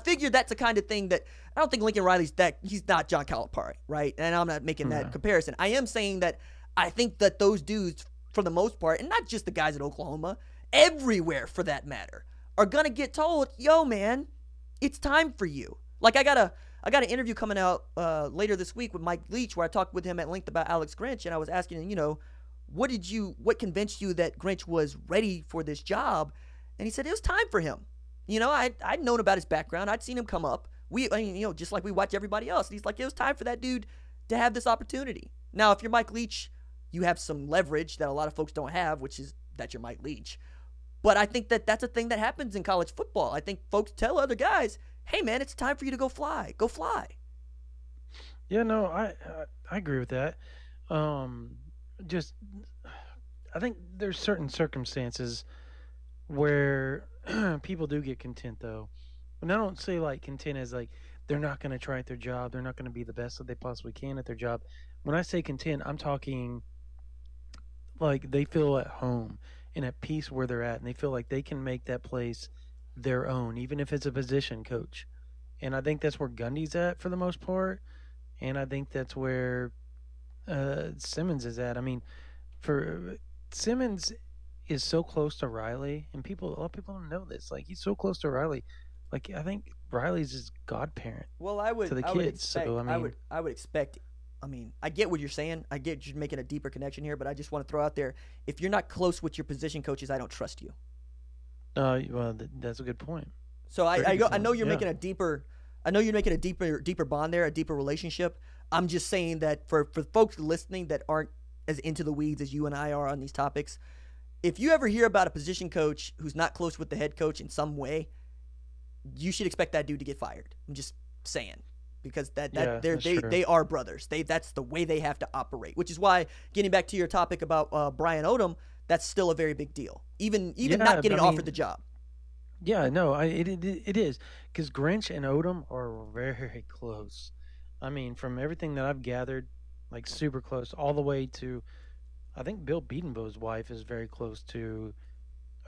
figured that's the kind of thing that I don't think Lincoln Riley's he's not John Calipari, right? And I'm not making that comparison. I am saying that I think that those dudes, for the most part, and not just the guys at Oklahoma, everywhere for that matter, are going to get told, yo, man, it's time for you. Like, I got an interview coming out later this week with Mike Leach where I talked with him at length about Alex Grinch, and I was asking him, what convinced you that Grinch was ready for this job? And he said it was time for him. I'd known about his background. I'd seen him come up. Just like we watch everybody else. And he's like, it was time for that dude to have this opportunity. Now, if you're Mike Leach, you have some leverage that a lot of folks don't have, which is that you're Mike Leach. But I think that that's a thing that happens in college football. I think folks tell other guys, hey, man, it's time for you to go fly. Go fly. Yeah, no, I agree with that. I think there's certain circumstances where people do get content, though. And I don't say, like, content as, like, they're not going to try at their job. They're not going to be the best that they possibly can at their job. When I say content, I'm talking, like, they feel at home and at peace where they're at, and they feel like they can make that place their own, even if it's a position coach. And I think that's where Gundy's at for the most part, and I think that's where Simmons is at. I mean, for Simmons is so close to Riley, and a lot of people don't know this. Like, he's so close to Riley. Like, I think Riley's his godparent. Well, to the kids. So I would expect. I mean, I get what you're saying. I get you're making a deeper connection here, but I just want to throw out there: if you're not close with your position coaches, I don't trust you. Well, that's a good point. So I know you're making a deeper. I know you're making a deeper bond there, a deeper relationship. I'm just saying that for folks listening that aren't as into the weeds as you and I are on these topics. If you ever hear about a position coach who's not close with the head coach in some way, you should expect that dude to get fired. I'm just saying, because they are brothers. That's the way they have to operate. Which is why, getting back to your topic about Brian Odom, that's still a very big deal. Even not getting offered the job. Yeah, no, it is, because Grinch and Odom are very close. I mean, from everything that I've gathered, like super close, all the way to, I think Bill Bedenbaugh's wife is very close to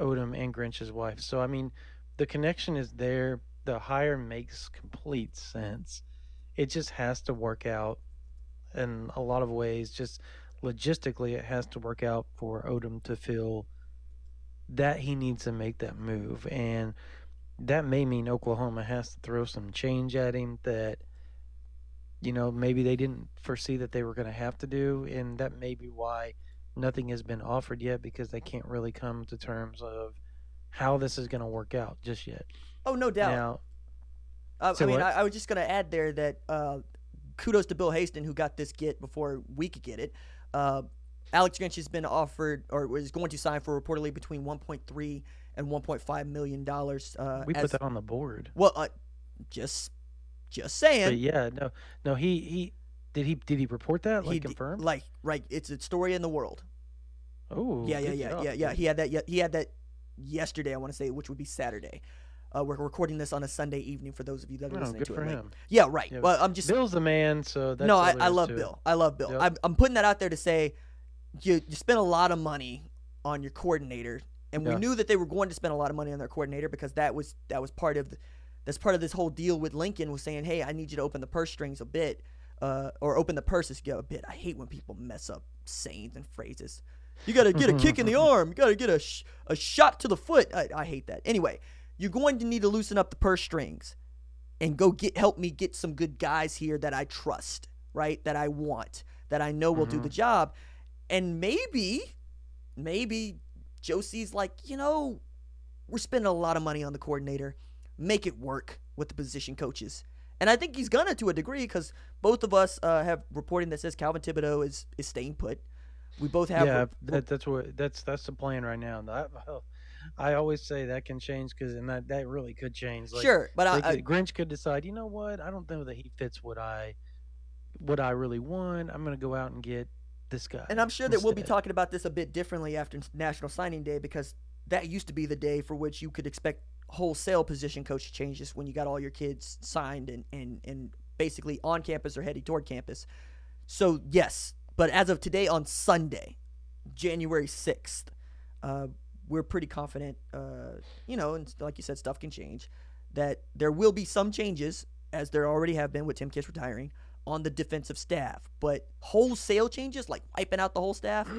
Odom and Grinch's wife. So I mean, the connection is there. The hire makes complete sense. It just has to work out in a lot of ways. Just logistically, it has to work out for Odom to feel that he needs to make that move. And that may mean Oklahoma has to throw some change at him that, maybe they didn't foresee that they were going to have to do. And that may be why nothing has been offered yet, because they can't really come to terms of how this is going to work out just yet. Oh, no doubt. Now, I was just going to add there that kudos to Bill Haston, who got this get before we could get it. Alex Grinch has been offered, or was going to sign for, reportedly between $1.3 and $1.5 million. We put that on the board. Well, just saying. But yeah, no, he did he report that? Like, confirmed? Right, it's a story in the world. Oh, yeah. He had that yesterday, I want to say, which would be Saturday. We're recording this on a Sunday evening for those of you that are listening to it. Him. Yeah, right. Yeah, well, I'm just Bill's the man, so that's I love Bill. I love Bill. Yep. I'm putting that out there to say you spent a lot of money on your coordinator, and we knew that they were going to spend a lot of money on their coordinator, because that was part of this whole deal with Lincoln, was saying, hey, I need you to open the purse strings a bit, or open the purses a bit. I hate when people mess up sayings and phrases. You got to get a kick in the arm. You got to get a shot to the foot. I hate that. Anyway, you're going to need to loosen up the purse strings and go help me get some good guys here that I trust, right? That I want, that I know will do the job. And maybe Josie's like, we're spending a lot of money on the coordinator. Make it work with the position coaches. And I think he's gonna, to a degree, because both of us have reporting that says Calvin Thibodeau is staying put. We both have. Yeah, that's the plan right now. I always say that can change, because that really could change. Like, sure, but Grinch could decide, you know what? I don't know that he fits what I really want. I'm gonna go out and get this guy. And I'm sure that we'll be talking about this a bit differently after National Signing Day, because that used to be the day for which you could expect wholesale position coach changes, when you got all your kids signed and basically on campus or heading toward campus. So yes, but as of today, on Sunday, January 6th, we're pretty confident, and like you said, stuff can change, that there will be some changes, as there already have been with Tim Kiss retiring, on the defensive staff. But wholesale changes, like wiping out the whole staff,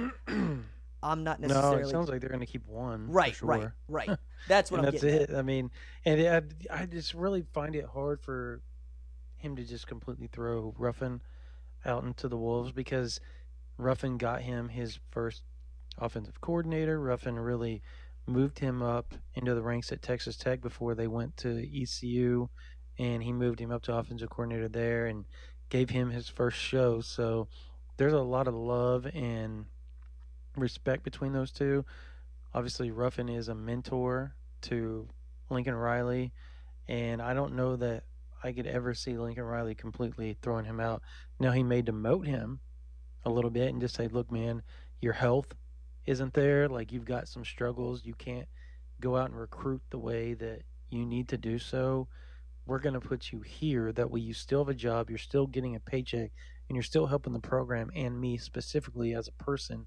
I'm not necessarily. No, it sounds like they're going to keep one. Right, for sure. right. That's what I'm getting at. That's it. I mean, and I just really find it hard for him to just completely throw Ruffin out into the wolves, because Ruffin got him his first offensive coordinator. Ruffin really moved him up into the ranks at Texas Tech before they went to ECU, and he moved him up to offensive coordinator there and gave him his first show. So there's a lot of love and respect between those two. Obviously, Ruffin is a mentor to Lincoln Riley, and I don't know that I could ever see Lincoln Riley completely throwing him out. Now, he may demote him a little bit and just say, look, man, your health isn't there. Like, you've got some struggles. You can't go out and recruit the way that you need to do so. We're going to put you here. That way you still have a job, you're still getting a paycheck, and you're still helping the program and me specifically as a person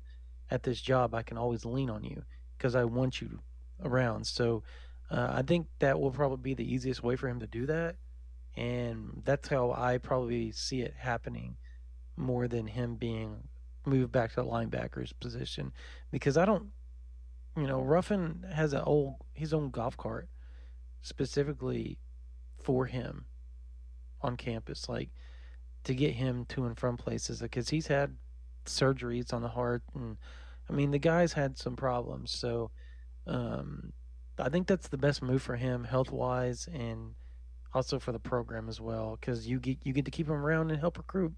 at this job. I can always lean on you because I want you around. So I think that will probably be the easiest way for him to do that. And that's how I probably see it happening, more than him being moved back to the linebacker's position. Because I don't, Ruffin has his own golf cart specifically for him on campus, like to get him to and from places, because he's had surgeries on the heart, and I mean the guy's had some problems. So I think that's the best move for him, health wise, and also for the program as well, because you get to keep him around and help recruit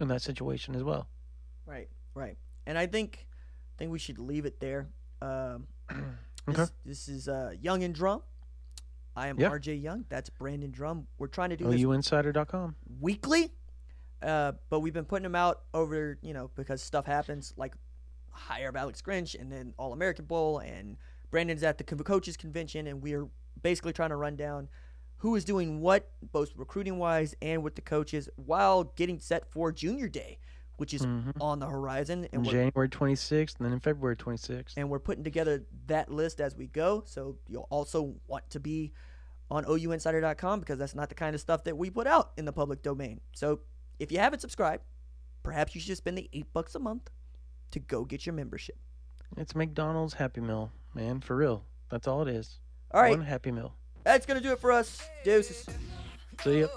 in that situation as well. Right. And I think we should leave it there. Okay. This is Young and Drum. I am RJ Young. That's Brandon Drum. We're trying to do this OUinsider.com. weekly, but we've been putting them out over, because stuff happens, like hire of Alex Grinch and then All-American Bowl, and Brandon's at the coaches convention, and we're basically trying to run down who is doing what, both recruiting-wise and with the coaches, while getting set for Junior Day, which is on the horizon. And January 26th and then in February 26th. And we're putting together that list as we go, so you'll also want to be on OUinsider.com because that's not the kind of stuff that we put out in the public domain. So if you haven't subscribed, perhaps you should spend the $8 a month to go get your membership. It's McDonald's Happy Meal, man, for real. That's all it is. All right. One Happy Meal. That's going to do it for us. Deuces. See ya.